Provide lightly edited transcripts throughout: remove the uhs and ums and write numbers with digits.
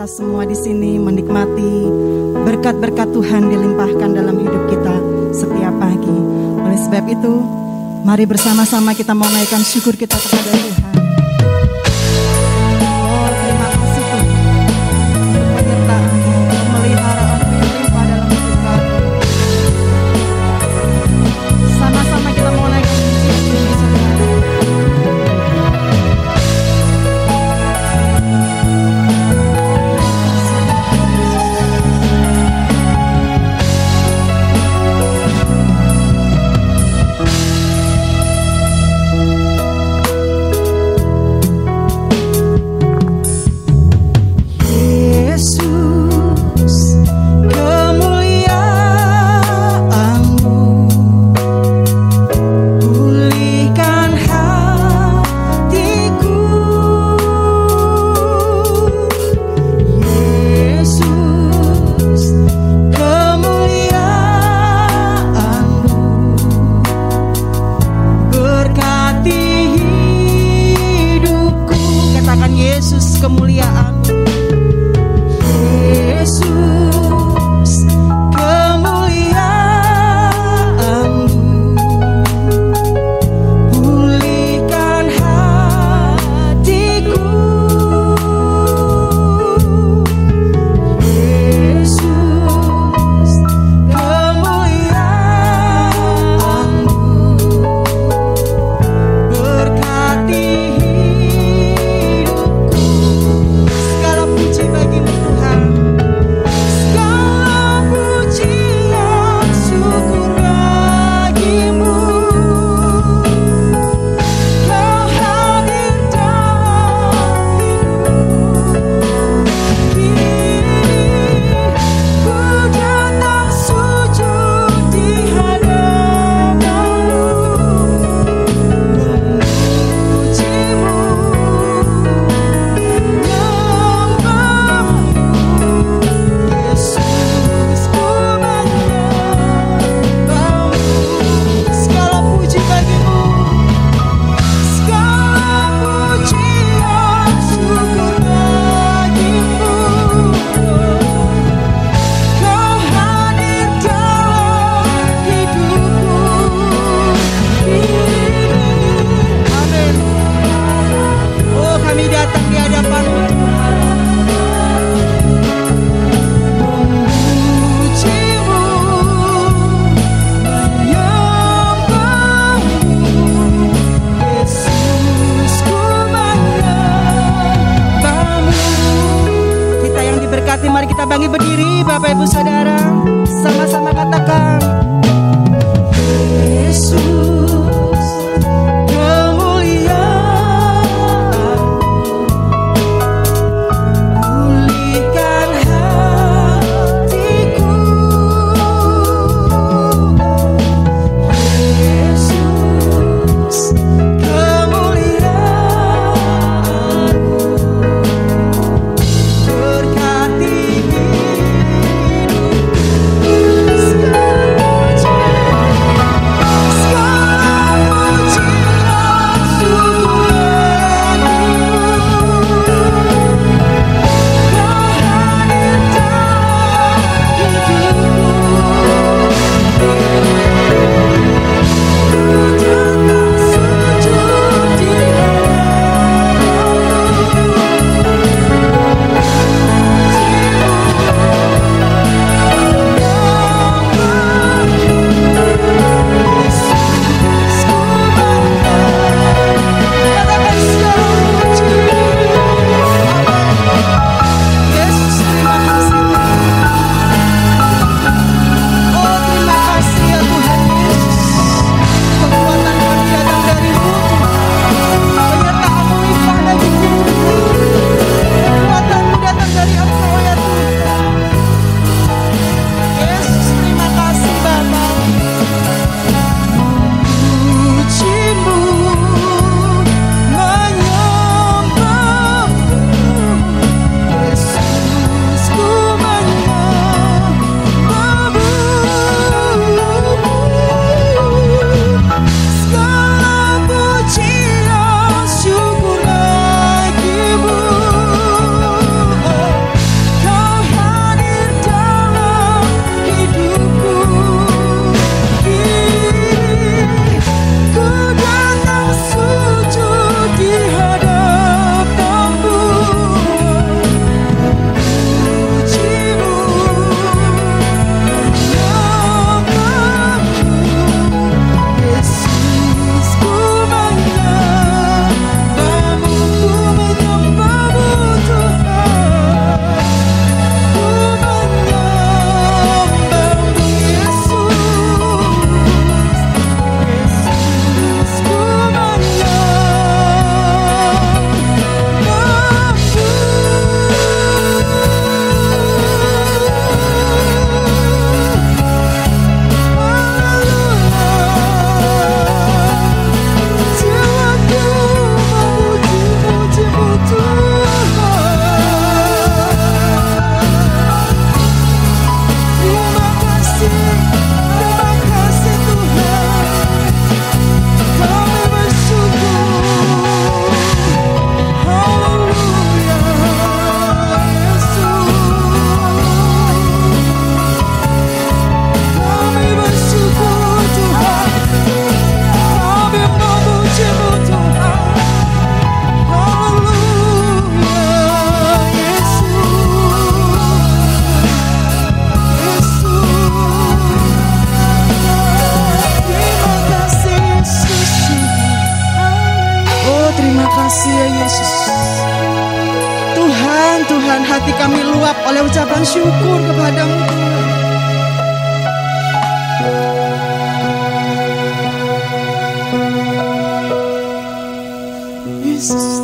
Semua di sini menikmati berkat-berkat Tuhan dilimpahkan dalam hidup kita setiap pagi. Oleh sebab itu, mari bersama-sama kita menaikkan syukur kita kepada Tuhan. Oh, terima kasih Tuhan untuk penyertaan-Mu, pemeliharaan-Mu yang limpah dalam hidup kami. Sama-sama kita menaikkan syukur saudara. Mari kita bangkit berdiri, Bapak Ibu Saudara, sama-sama katakan Yesus kemuliaan, pulihkan hatiku. Yesus kemuliaan, berkati hidup. Tuhan, hati kami luap oleh ucapan syukur kepada-Mu Tuhan. Yesus.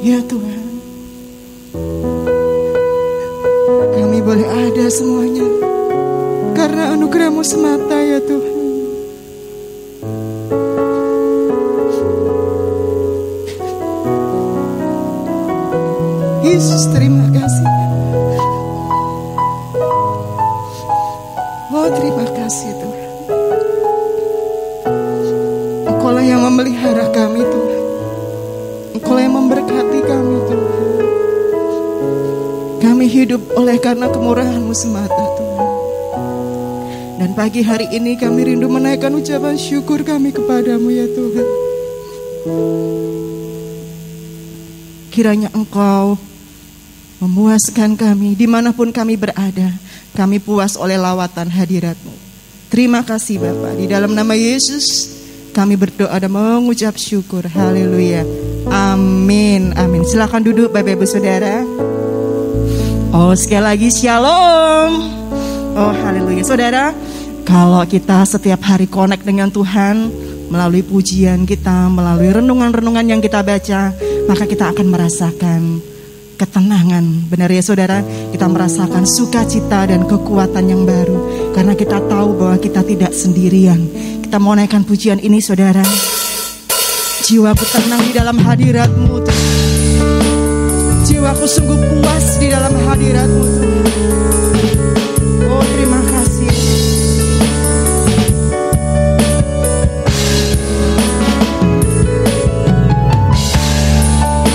Ya Tuhan, kami boleh ada semuanya karena anugerah-Mu semata ya Tuhan. Yesus, terima kasih. Oh, terima kasih Tuhan. Engkau-lah yang memelihara kami Tuhan. Engkau yang memberkati kami Tuhan. Kami hidup oleh karena kemurahan-Mu semata Tuhan. Dan pagi hari ini kami rindu menaikkan ucapan syukur kami kepada-Mu ya Tuhan. Kiranya Engkau memuaskan kami dimanapun kami berada. Kami puas oleh lawatan hadirat-Mu. Terima kasih Bapa. Di dalam nama Yesus kami berdoa dan mengucap syukur. Haleluya. Amin, amin. Silakan duduk Bapak Ibu Saudara. Oh, sekali lagi shalom. Oh, haleluya. Saudara, kalau kita setiap hari connect dengan Tuhan melalui pujian kita, melalui renungan-renungan yang kita baca, maka kita akan merasakan ketenangan. Benar ya Saudara? Kita merasakan sukacita dan kekuatan yang baru karena kita tahu bahwa kita tidak sendirian. Kita mau naikkan pujian ini Saudara. Jiwaku tenang di dalam hadirat-Mu Tuhan. Jiwaku sungguh puas di dalam hadirat-Mu Tuhan. Oh, terima kasih.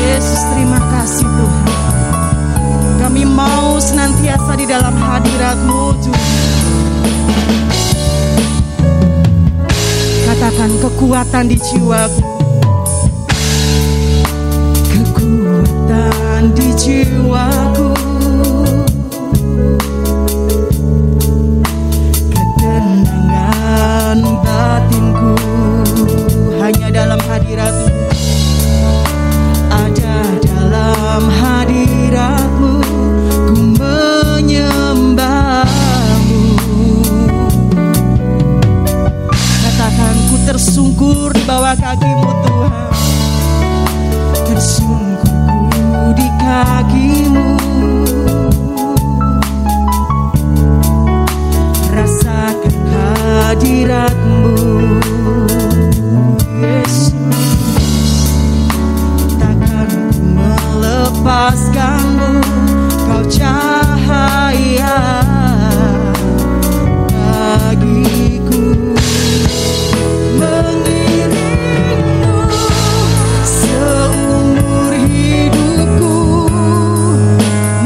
Yesus, terima kasih Tuhan. Kami mau senantiasa di dalam hadirat-Mu Tuhan. Katakan kekuatan di jiwaku. Kekuatan di jiwaku, ketenangan batinku, hanya dalam hadirat-Mu. Ada dalam hadirat-Mu, ku menyembah-Mu. Katakan ku tersungkur di bawah kaki-Mu Tuhan. Tersungkur di kaki-Mu, rasakan hadirat-Mu Yesus. Takkan ku melepaskan-Mu, Kau cahaya bagiku. Mengiring-Mu seumur hidupku,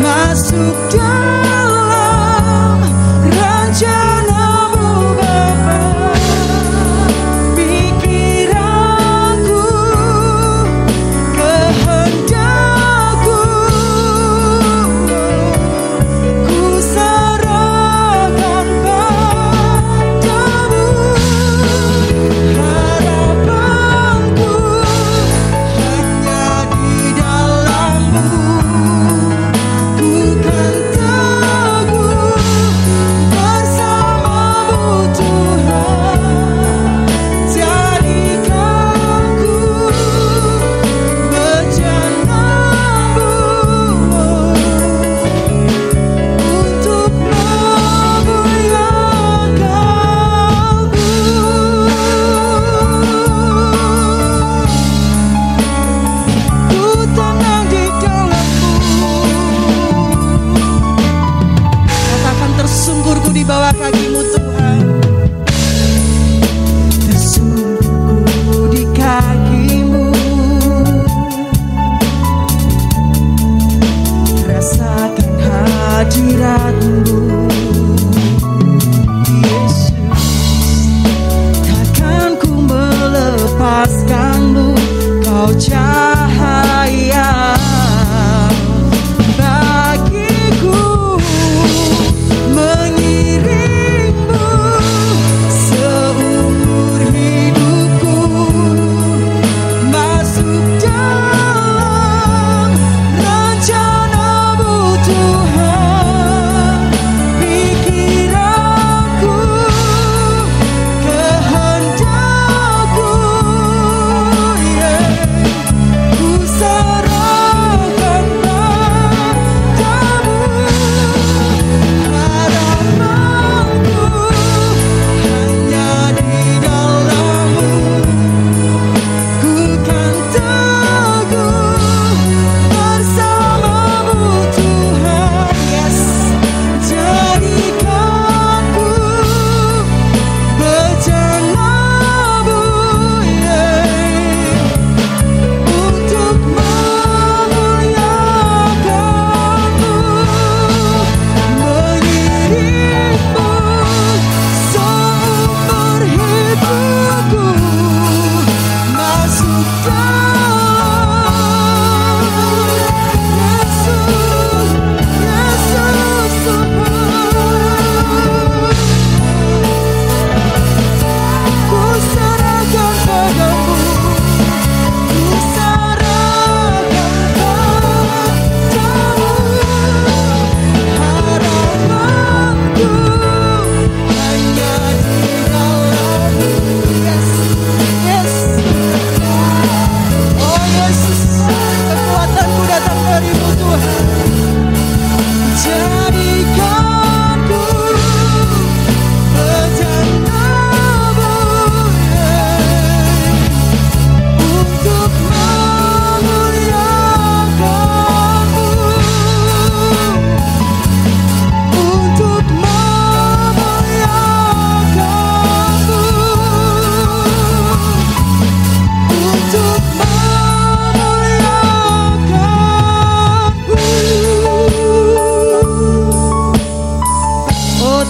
masuk dalam rencana-Mu Bapa. Pikiranku, kehendakku, ku serahkan padamu. Harapanku hanya di dalam-Mu. Ku kan teguh bersama-Mu Tuhan. Jadikan ku bejana-Mu untuk memuliakan-Mu. Ku tenang di dalam-Mu. Katakan tersungkurku di bawah kaki-Mu Tuhan. Tersungkurku di kaki-Mu, rasakan hadirat-Mu Yesus. Takkan ku melepaskan-Mu, Kau cahaya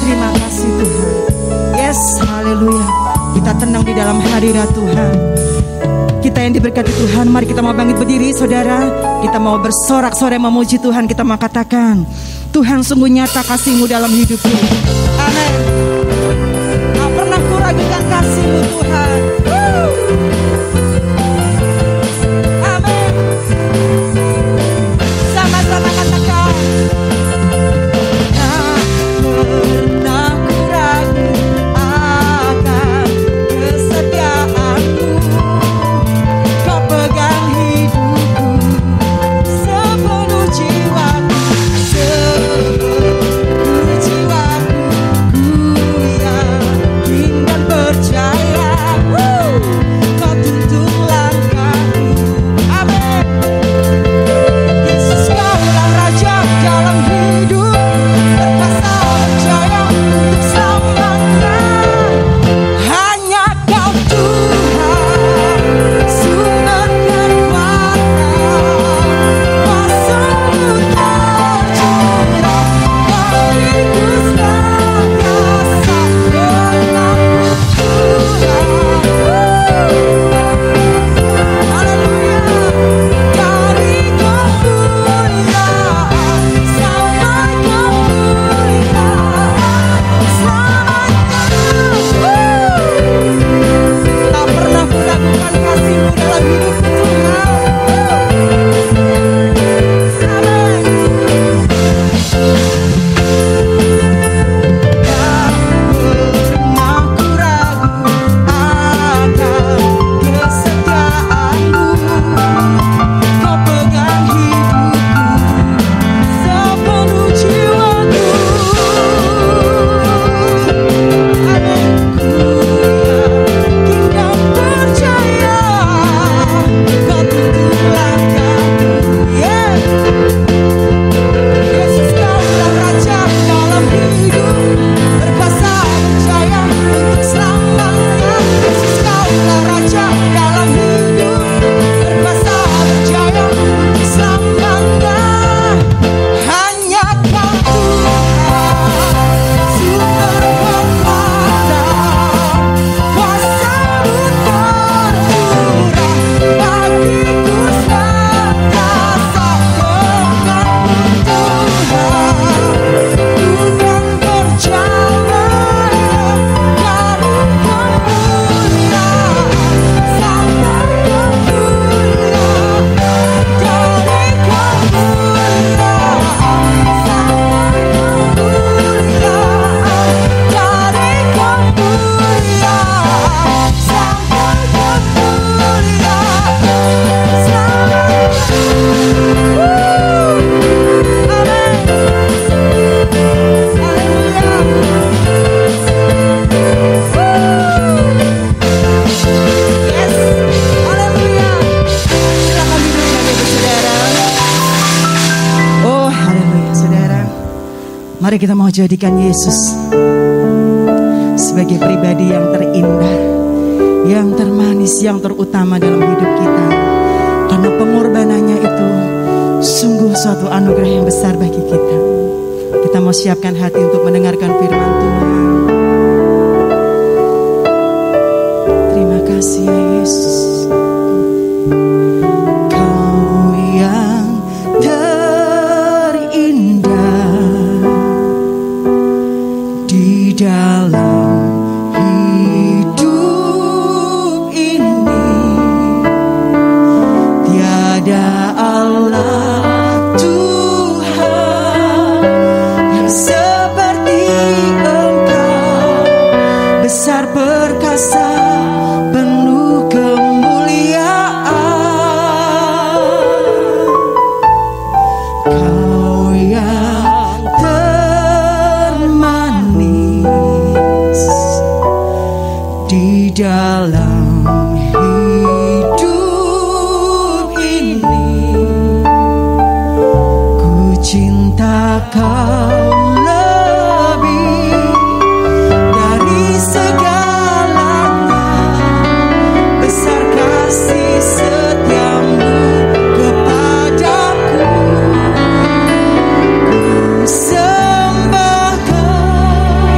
terima kasih Tuhan. Yes, haleluya. Kita tenang di dalam hadirat Tuhan. Kita yang diberkati Tuhan, mari kita mau bangkit berdiri saudara. Kita mau bersorak-sorai memuji Tuhan. Kita mau katakan, Tuhan sungguh nyata kasih-Mu dalam hidupku. Amin. Tak pernah kuragukan kasih-Mu Tuhan. Amin. Sama-sama katakan, tak pernah kuragu akan kesetiaan-Mu. Kau pegang hidupku sepenuh jiwaku, sepenuh jiwaku. Ku yakin dan percaya, Kau tuntun langkahku. Amin. Yesus, Kaulah Raja dalam hidup, berkuasa percaya untuk selamanya. Hanya Kau Tuhan, sumber kekuatan, kuasa-Mu tercurah, bagiku senantiasa menampung Tuhan. Haleluya. Dari kemuliaan sampai kemuliaan selamanya. Tak pernah kuragukan kasih-Mu dalam hidupku Tuhan. Amin. Tak pernah kuragu akan kesetiaan-Mu. Kau pegang hidupku sepenuh jiwaku. Amin. Ku yakin dan percaya, Kau tuntun langkahku. Yeah. Yesus, Kaulah Raja dalam hidup, berkuasa percaya untuk selamanya. Yesus, Kaulah Raja dalam hidup, berkuasa percaya untuk selamanya. Hanya Kau Tuhan, sumber kekuatan, kuasa-Mu tercurah, bagiku senantiasa menampung Tuhan. Ku kan percaya dari kemuliaan sampai kemuliaan, dari kemuliaan sampai kemuliaan, dari kemuliaan sampai kemuliaan selamanya. Amin. Yes, haleluya. Silakan duduk Bapak Ibu Saudara. Oh, haleluya Saudara. Mari kita mau jadikan Yesus sebagai pribadi yang terindah, yang termanis, yang terutama dalam hidup kita. Karena pengorbanannya itu sungguh suatu anugerah yang besar bagi kita. Kita mau siapkan hati untuk mendengarkan firman Tuhan. Terima kasih ya Yesus. Kau yang terindah di dalam hidup ini, tiada Allah Tuhan yang seperti Engkau, besar perkasa penuh kemuliaan. Kau yang termanis di dalam hidup ini, ku cinta Kau lebih dari segalanya. Besar kasih setiamu kepadaku. Ku sembah Kau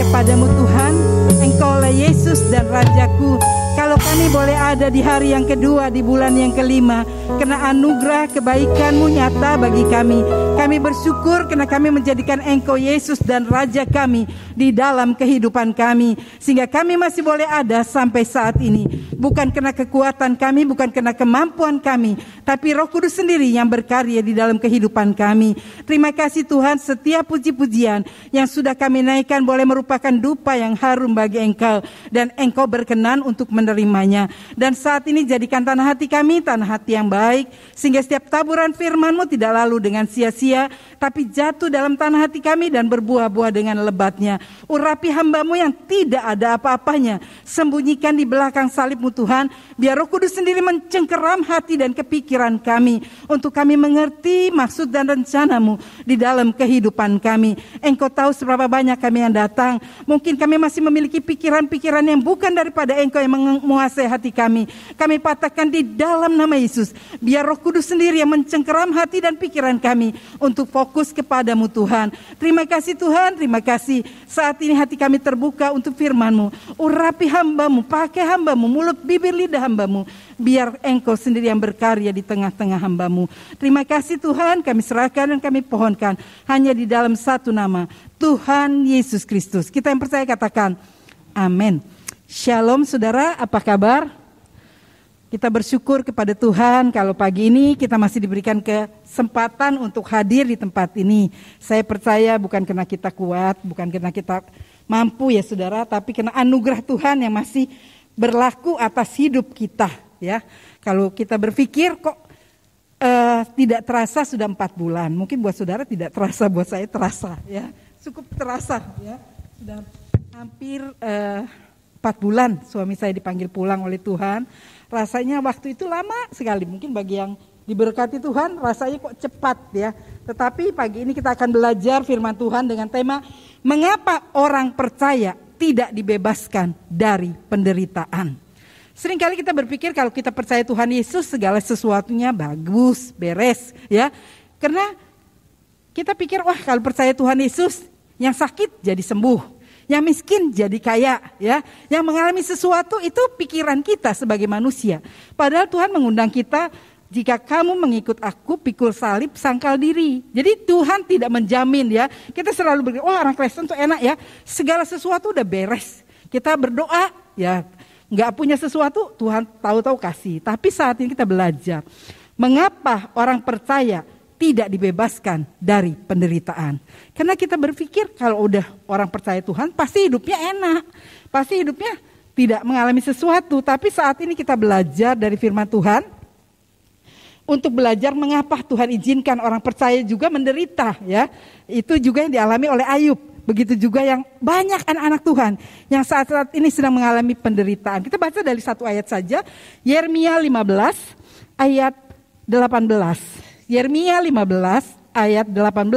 kepadamu Tuhan, Engkaulah Yesus dan Rajaku. Kalau kami boleh ada di hari yang kedua, di bulan yang kelima, karena anugerah kebaikan-Mu nyata bagi kami. Kami bersyukur karena kami menjadikan Engkau Yesus dan Raja kami di dalam kehidupan kami. Sehingga kami masih boleh ada sampai saat ini. Bukan karena kekuatan kami, bukan karena kemampuan kami, tapi Roh Kudus sendiri yang berkarya di dalam kehidupan kami. Terima kasih Tuhan, setiap puji-pujian yang sudah kami naikkan boleh merupakan dupa yang harum bagi Engkau. Dan Engkau berkenan untuk menerimanya. Dan saat ini jadikan tanah hati kami tanah hati yang baik, sehingga setiap taburan firman-Mu tidak lalu dengan sia-sia, tapi jatuh dalam tanah hati kami dan berbuah-buah dengan lebatnya. Urapi hamba-Mu yang tidak ada apa-apanya, sembunyikan di belakang salib-Mu Tuhan, biar Roh Kudus sendiri mencengkeram hati dan kepikiran kami, untuk kami mengerti maksud dan rencana-Mu di dalam kehidupan kami. Engkau tahu seberapa banyak kami yang datang, mungkin kami masih memiliki pikiran-pikiran yang bukan daripada Engkau yang menguasai hati kami. Kami patahkan di dalam nama Yesus, biar Roh Kudus sendiri yang mencengkeram hati dan pikiran kami untuk fokus kepadamu Tuhan. Terima kasih Tuhan, terima kasih. Saat ini hati kami terbuka untuk firman-Mu. Urapi hamba-Mu, pakai hamba-Mu, mulut bibir lidah hamba-Mu, biar Engkau sendiri yang berkarya di tengah-tengah hamba-Mu. Terima kasih Tuhan, kami serahkan dan kami pohonkan hanya di dalam satu nama, Tuhan Yesus Kristus. Kita yang percaya katakan amin. Shalom saudara, apa kabar? Kita bersyukur kepada Tuhan kalau pagi ini kita masih diberikan kesempatan untuk hadir di tempat ini. Saya percaya bukan karena kita kuat, bukan karena kita mampu ya saudara, tapi karena anugerah Tuhan yang masih berlaku atas hidup kita ya. Kalau kita berpikir kok tidak terasa sudah 4 bulan, mungkin buat saudara tidak terasa, buat saya terasa ya. Cukup terasa ya, sudah hampir 4 bulan suami saya dipanggil pulang oleh Tuhan. Rasanya waktu itu lama sekali, mungkin bagi yang diberkati Tuhan rasanya kok cepat ya. Tetapi pagi ini kita akan belajar firman Tuhan dengan tema mengapa orang percaya tidak dibebaskan dari penderitaan. Seringkali kita berpikir kalau kita percaya Tuhan Yesus segala sesuatunya bagus, beres ya. Karena kita pikir wah kalau percaya Tuhan Yesus yang sakit jadi sembuh, yang miskin jadi kaya ya. Yang mengalami sesuatu itu pikiran kita sebagai manusia. Padahal Tuhan mengundang kita, jika kamu mengikut aku, pikul salib, sangkal diri. Jadi Tuhan tidak menjamin ya. Kita selalu berpikir, oh orang Kristen tuh enak ya, segala sesuatu udah beres. Kita berdoa ya, gak punya sesuatu Tuhan tahu-tahu kasih. Tapi saat ini kita belajar mengapa orang percaya tidak dibebaskan dari penderitaan. Karena kita berpikir kalau udah orang percaya Tuhan pasti hidupnya enak, pasti hidupnya tidak mengalami sesuatu. Tapi saat ini kita belajar dari firman Tuhan untuk belajar mengapa Tuhan izinkan orang percaya juga menderita ya. Itu juga yang dialami oleh Ayub. Begitu juga yang banyak anak-anak Tuhan yang saat-saat ini sedang mengalami penderitaan. Kita baca dari satu ayat saja, Yeremia 15 ayat 18. Yeremia 15 ayat 18.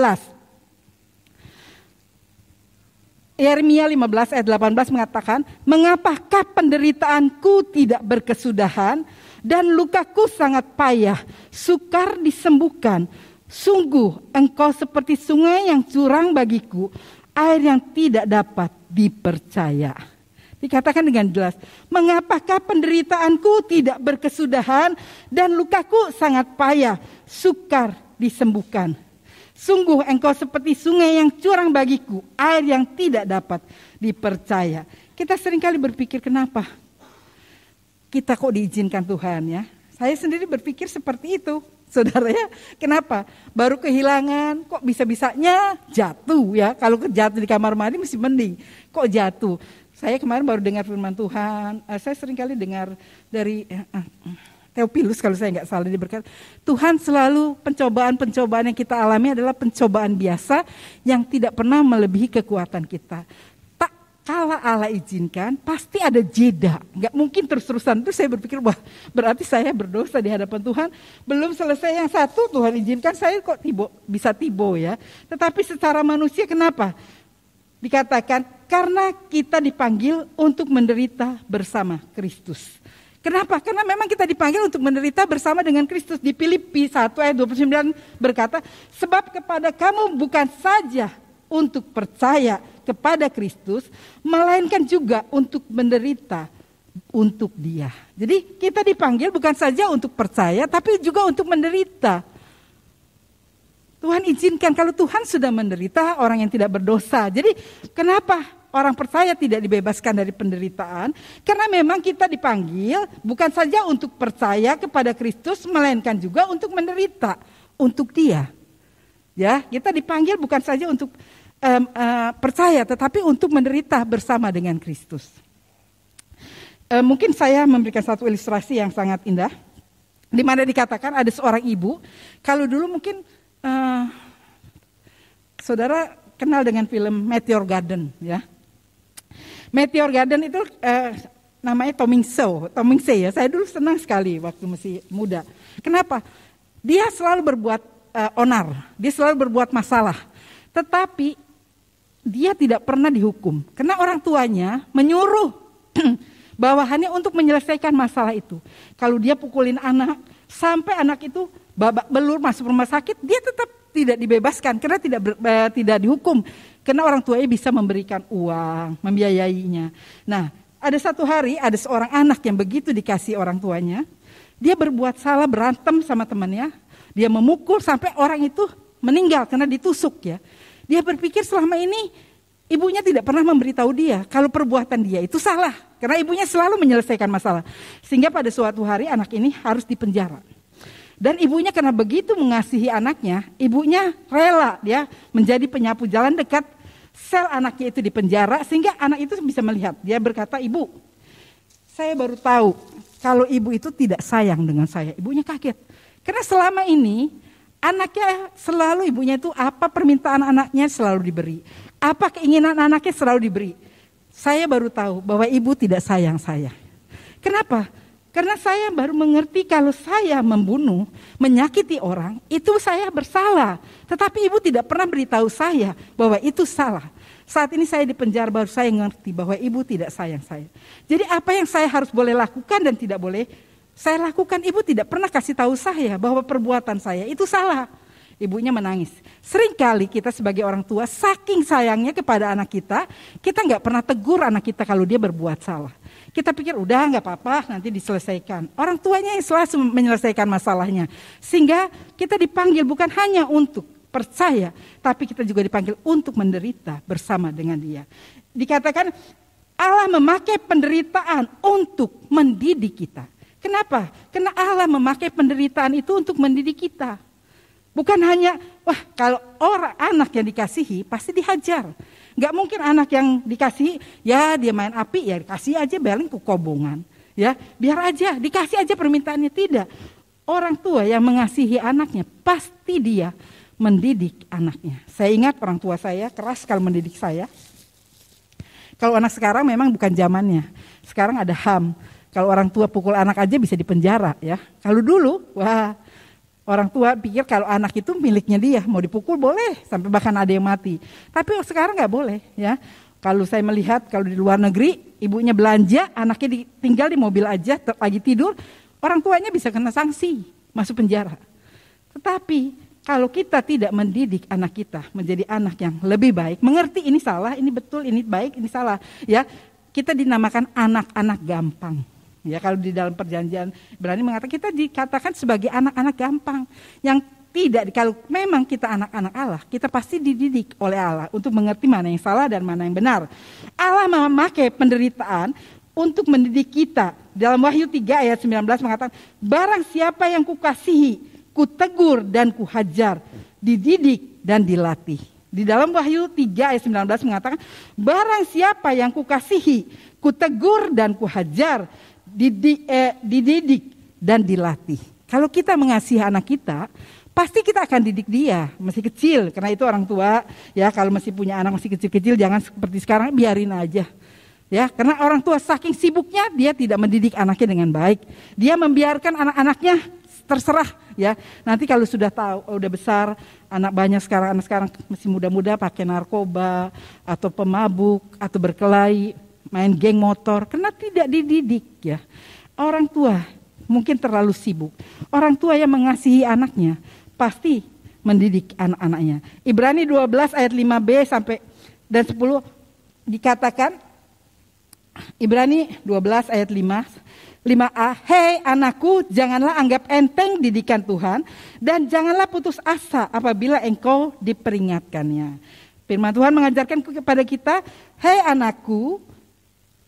Yeremia 15 ayat 18 mengatakan, mengapakah penderitaanku tidak berkesudahan dan lukaku sangat payah, sukar disembuhkan. Sungguh engkau seperti sungai yang curang bagiku, air yang tidak dapat dipercaya. Dikatakan dengan jelas, mengapakah penderitaanku tidak berkesudahan dan lukaku sangat payah, sukar disembuhkan. Sungguh engkau seperti sungai yang curang bagiku, air yang tidak dapat dipercaya. Kita seringkali berpikir kenapa kita kok diizinkan Tuhan ya. Saya sendiri berpikir seperti itu. Saudara ya, kenapa? Baru kehilangan, kok bisa-bisanya jatuh ya. Kalau jatuh di kamar mandi mesti mending, kok jatuh. Saya kemarin baru dengar firman Tuhan, saya seringkali dengar dari Theophilus kalau saya nggak salah, dia berkata, Tuhan selalu pencobaan-pencobaan yang kita alami adalah pencobaan biasa yang tidak pernah melebihi kekuatan kita. Tak kala Allah izinkan, pasti ada jeda, nggak mungkin terus-terusan. Terus saya berpikir, wah berarti saya berdosa di hadapan Tuhan, belum selesai yang satu Tuhan izinkan, saya kok bisa tibo ya. Tetapi secara manusia kenapa? Dikatakan karena kita dipanggil untuk menderita bersama Kristus. Kenapa? Karena memang kita dipanggil untuk menderita bersama dengan Kristus. Di Filipi 1 ayat 29 berkata, sebab kepada kamu bukan saja untuk percaya kepada Kristus, melainkan juga untuk menderita untuk Dia. Jadi kita dipanggil bukan saja untuk percaya, tapi juga untuk menderita. Tuhan izinkan, kalau Tuhan sudah menderita, orang yang tidak berdosa. Jadi kenapa orang percaya tidak dibebaskan dari penderitaan? Karena memang kita dipanggil bukan saja untuk percaya kepada Kristus, melainkan juga untuk menderita untuk Dia. Ya, kita dipanggil bukan saja untuk percaya, tetapi untuk menderita bersama dengan Kristus. Mungkin saya memberikan satu ilustrasi yang sangat indah, di mana dikatakan ada seorang ibu. Kalau dulu mungkin saudara kenal dengan film Meteor Garden, ya. Meteor Garden itu namanya Tom Hanks ya. Saya dulu senang sekali waktu masih muda. Kenapa? Dia selalu berbuat onar, dia selalu berbuat masalah. Tetapi dia tidak pernah dihukum, karena orang tuanya menyuruh bawahannya untuk menyelesaikan masalah itu. Kalau dia pukulin anak, sampai anak itu babak belur masuk rumah sakit, dia tetap tidak dibebaskan karena tidak dihukum. Karena orang tuanya bisa memberikan uang, membiayainya. Nah, ada satu hari ada seorang anak yang begitu dikasih orang tuanya, dia berbuat salah, berantem sama temannya, dia memukul sampai orang itu meninggal karena ditusuk ya. Dia berpikir selama ini ibunya tidak pernah memberitahu dia kalau perbuatan dia itu salah. Karena ibunya selalu menyelesaikan masalah. Sehingga pada suatu hari anak ini harus dipenjara. Dan ibunya karena begitu mengasihi anaknya, ibunya rela dia menjadi penyapu jalan dekat sel anaknya itu di penjara, sehingga anak itu bisa melihat. Dia berkata, "Ibu, saya baru tahu kalau ibu itu tidak sayang dengan saya." Ibunya kaget. Karena selama ini anaknya selalu, ibunya itu apa permintaan anaknya selalu diberi. Apa keinginan anaknya selalu diberi. Saya baru tahu bahwa ibu tidak sayang saya. Kenapa? Karena saya baru mengerti kalau saya membunuh, menyakiti orang, itu saya bersalah. Tetapi ibu tidak pernah beritahu saya bahwa itu salah. Saat ini saya di penjara baru saya mengerti bahwa ibu tidak sayang saya. Jadi apa yang saya harus boleh lakukan dan tidak boleh saya lakukan, ibu tidak pernah kasih tahu saya bahwa perbuatan saya itu salah. Ibunya menangis. Seringkali kita sebagai orang tua saking sayangnya kepada anak kita nggak pernah tegur anak kita kalau dia berbuat salah. Kita pikir udah nggak apa-apa, nanti diselesaikan. Orang tuanya yang selalu menyelesaikan masalahnya. Sehingga kita dipanggil bukan hanya untuk percaya, tapi kita juga dipanggil untuk menderita bersama dengan Dia. Dikatakan Allah memakai penderitaan untuk mendidik kita. Kenapa? Karena Allah memakai penderitaan itu untuk mendidik kita. Bukan hanya, wah kalau anak yang dikasihi pasti dihajar. Gak mungkin anak yang dikasihi, ya dia main api, ya dikasih aja beling ke kobongan. Ya, biar aja, dikasih aja permintaannya. Tidak. Orang tua yang mengasihi anaknya, pasti dia mendidik anaknya. Saya ingat orang tua saya keras kalau mendidik saya. Kalau anak sekarang memang bukan zamannya. Sekarang ada HAM. Kalau orang tua pukul anak aja bisa dipenjara ya. Kalau dulu, wah, orang tua pikir kalau anak itu miliknya dia, mau dipukul boleh, sampai bahkan ada yang mati. Tapi sekarang nggak boleh ya. Kalau saya melihat kalau di luar negeri, ibunya belanja, anaknya tinggal di mobil aja, lagi tidur, orang tuanya bisa kena sanksi, masuk penjara. Tetapi kalau kita tidak mendidik anak kita menjadi anak yang lebih baik, mengerti ini salah, ini betul, ini baik, ini salah, ya kita dinamakan anak-anak gampang. Ya, kalau di dalam perjanjian Ibrani mengatakan kita dikatakan sebagai anak-anak gampang yang tidak, kalau memang kita anak-anak Allah, kita pasti dididik oleh Allah untuk mengerti mana yang salah dan mana yang benar. Allah memakai penderitaan untuk mendidik kita. Dalam Wahyu 3 ayat 19 mengatakan, barang siapa yang kukasihi, kutegur dan kuhajar, dididik dan dilatih. Di dalam Wahyu 3 ayat 19 mengatakan, barang siapa yang kukasihi, kutegur dan kuhajar, dididik dan dilatih. Kalau kita mengasihi anak kita, pasti kita akan didik dia masih kecil. Karena itu orang tua ya, kalau masih punya anak masih kecil-kecil jangan seperti sekarang, biarin aja. Ya, karena orang tua saking sibuknya dia tidak mendidik anaknya dengan baik. Dia membiarkan anak-anaknya terserah ya. Nanti kalau sudah tahu, udah besar, anak sekarang masih muda-muda pakai narkoba atau pemabuk atau berkelahi, main geng motor, karena tidak dididik ya. Orang tua mungkin terlalu sibuk. Orang tua yang mengasihi anaknya pasti mendidik anak-anaknya. Ibrani 12 ayat 5b sampai dan 10 dikatakan, Ibrani 12 ayat 5a, hei anakku, janganlah anggap enteng didikan Tuhan dan janganlah putus asa apabila engkau diperingatkannya. Firman Tuhan mengajarkan kepada kita, hei anakku,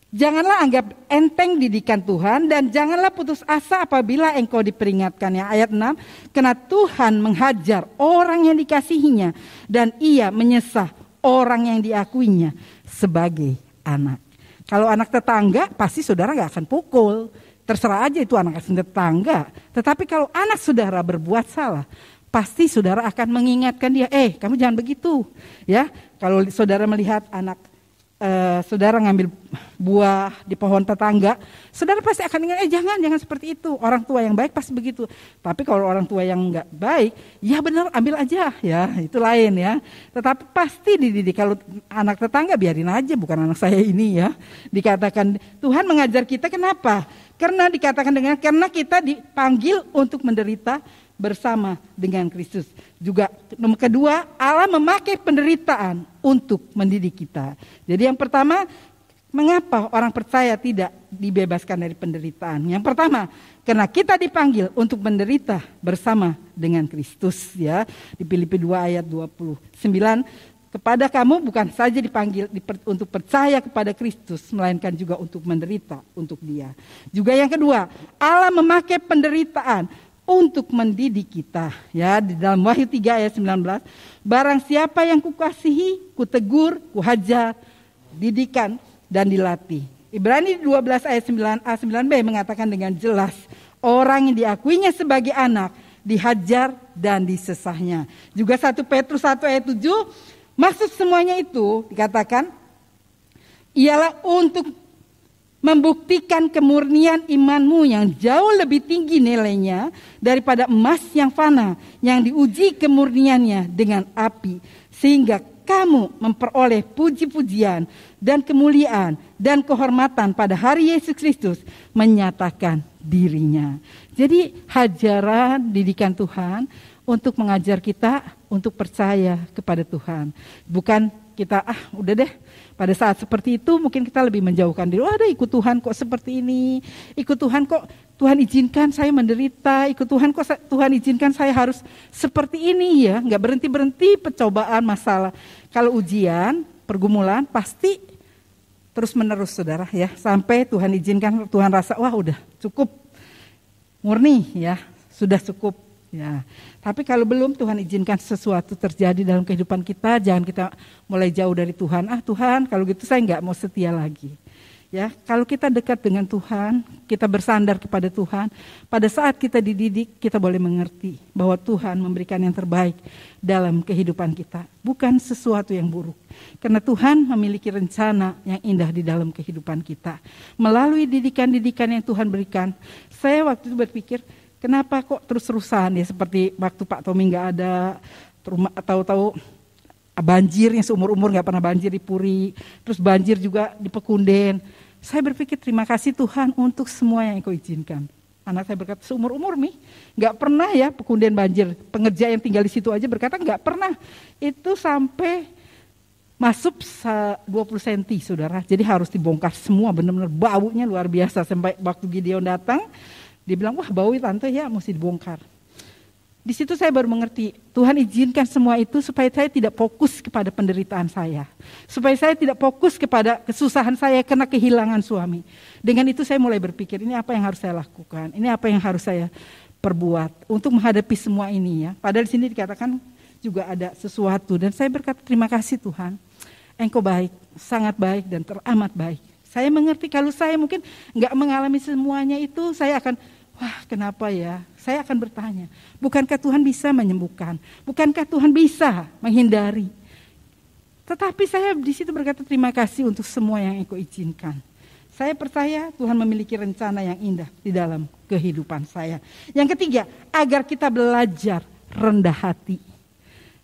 janganlah anggap enteng didikan Tuhan dan janganlah putus asa apabila engkau diperingatkannya. Ayat 6, karena Tuhan menghajar orang yang dikasihinya dan ia menyesah orang yang diakuinya sebagai anak. Kalau anak tetangga pasti saudara gak akan pukul. Terserah aja itu anak tetangga. Tetapi kalau anak saudara berbuat salah, pasti saudara akan mengingatkan dia, kamu jangan begitu. Ya, kalau saudara melihat anak saudara ngambil buah di pohon tetangga, saudara pasti akan ingat, jangan seperti itu. Orang tua yang baik pasti begitu. Tapi kalau orang tua yang enggak baik, ya benar ambil aja, ya itu lain ya. Tetapi pasti dididik. Kalau anak tetangga biarin aja, bukan anak saya ini ya. Dikatakan Tuhan mengajar kita kenapa? Karena dikatakan karena kita dipanggil untuk menderita bersama dengan Kristus. Juga nomor kedua, Allah memakai penderitaan untuk mendidik kita. Jadi yang pertama, mengapa orang percaya tidak dibebaskan dari penderitaan? Yang pertama, karena kita dipanggil untuk menderita bersama dengan Kristus ya. Di Filipi 2 ayat 29, kepada kamu bukan saja dipanggil untuk percaya kepada Kristus, melainkan juga untuk menderita untuk Dia. Juga yang kedua, Allah memakai penderitaan untuk mendidik kita ya. Di dalam Wahyu 3 ayat 19, barang siapa yang kukasihi, kutegur, kuhajar, didikan dan dilatih. Ibrani 12 ayat 9a 9b mengatakan dengan jelas, orang yang diakuinya sebagai anak dihajar dan disesahnya. Juga 1 Petrus 1 ayat 7, maksud semuanya itu dikatakan ialah untuk membuktikan kemurnian imanmu yang jauh lebih tinggi nilainya daripada emas yang fana, yang diuji kemurniannya dengan api, sehingga kamu memperoleh puji-pujian dan kemuliaan dan kehormatan pada hari Yesus Kristus menyatakan dirinya. Jadi hajaran didikan Tuhan untuk mengajar kita untuk percaya kepada Tuhan. Bukan kita udah deh, pada saat seperti itu mungkin kita lebih menjauhkan diri. Ada ikut Tuhan kok seperti ini, ikut Tuhan kok Tuhan izinkan saya menderita, ikut Tuhan kok Tuhan izinkan saya harus seperti ini ya. Gak berhenti-berhenti percobaan, masalah. Kalau ujian, pergumulan pasti terus menerus saudara ya. Sampai Tuhan izinkan, Tuhan rasa wah udah cukup murni ya, sudah cukup. Ya, tapi kalau belum Tuhan izinkan sesuatu terjadi dalam kehidupan kita, jangan kita mulai jauh dari Tuhan. Tuhan, kalau gitu saya nggak mau setia lagi. Ya, kalau kita dekat dengan Tuhan, kita bersandar kepada Tuhan. Pada saat kita dididik, kita boleh mengerti bahwa Tuhan memberikan yang terbaik dalam kehidupan kita, bukan sesuatu yang buruk. Karena Tuhan memiliki rencana yang indah di dalam kehidupan kita. Melalui didikan-didikan yang Tuhan berikan, saya waktu itu berpikir, kenapa kok terus-terusan ya, seperti waktu Pak Tommy nggak ada, tahu-tahu banjir yang seumur-umur nggak pernah banjir di Puri, terus banjir juga di Pekunden. Saya berpikir terima kasih Tuhan untuk semua yang Engkau izinkan. Anak saya berkata seumur-umur nggak pernah ya Pekunden banjir. Pengerja yang tinggal di situ aja berkata nggak pernah. Itu sampai masuk 20 cm saudara. Jadi harus dibongkar semua, benar-benar baunya luar biasa. Sampai waktu Gideon datang, dia bilang, wah bau tante ya, mesti dibongkar. Di situ saya baru mengerti, Tuhan izinkan semua itu supaya saya tidak fokus kepada penderitaan saya. Supaya saya tidak fokus kepada kesusahan saya karena kehilangan suami. Dengan itu saya mulai berpikir, ini apa yang harus saya lakukan, ini apa yang harus saya perbuat untuk menghadapi semua ini ya. Padahal di sini dikatakan juga ada sesuatu, dan saya berkata terima kasih Tuhan, Engkau baik, sangat baik dan teramat baik. Saya mengerti kalau saya mungkin nggak mengalami semuanya itu, saya akan, wah kenapa ya? Saya akan bertanya, bukankah Tuhan bisa menyembuhkan? Bukankah Tuhan bisa menghindari? Tetapi saya di situ berkata terima kasih untuk semua yang Engkau izinkan. Saya percaya Tuhan memiliki rencana yang indah di dalam kehidupan saya. Yang ketiga, agar kita belajar rendah hati.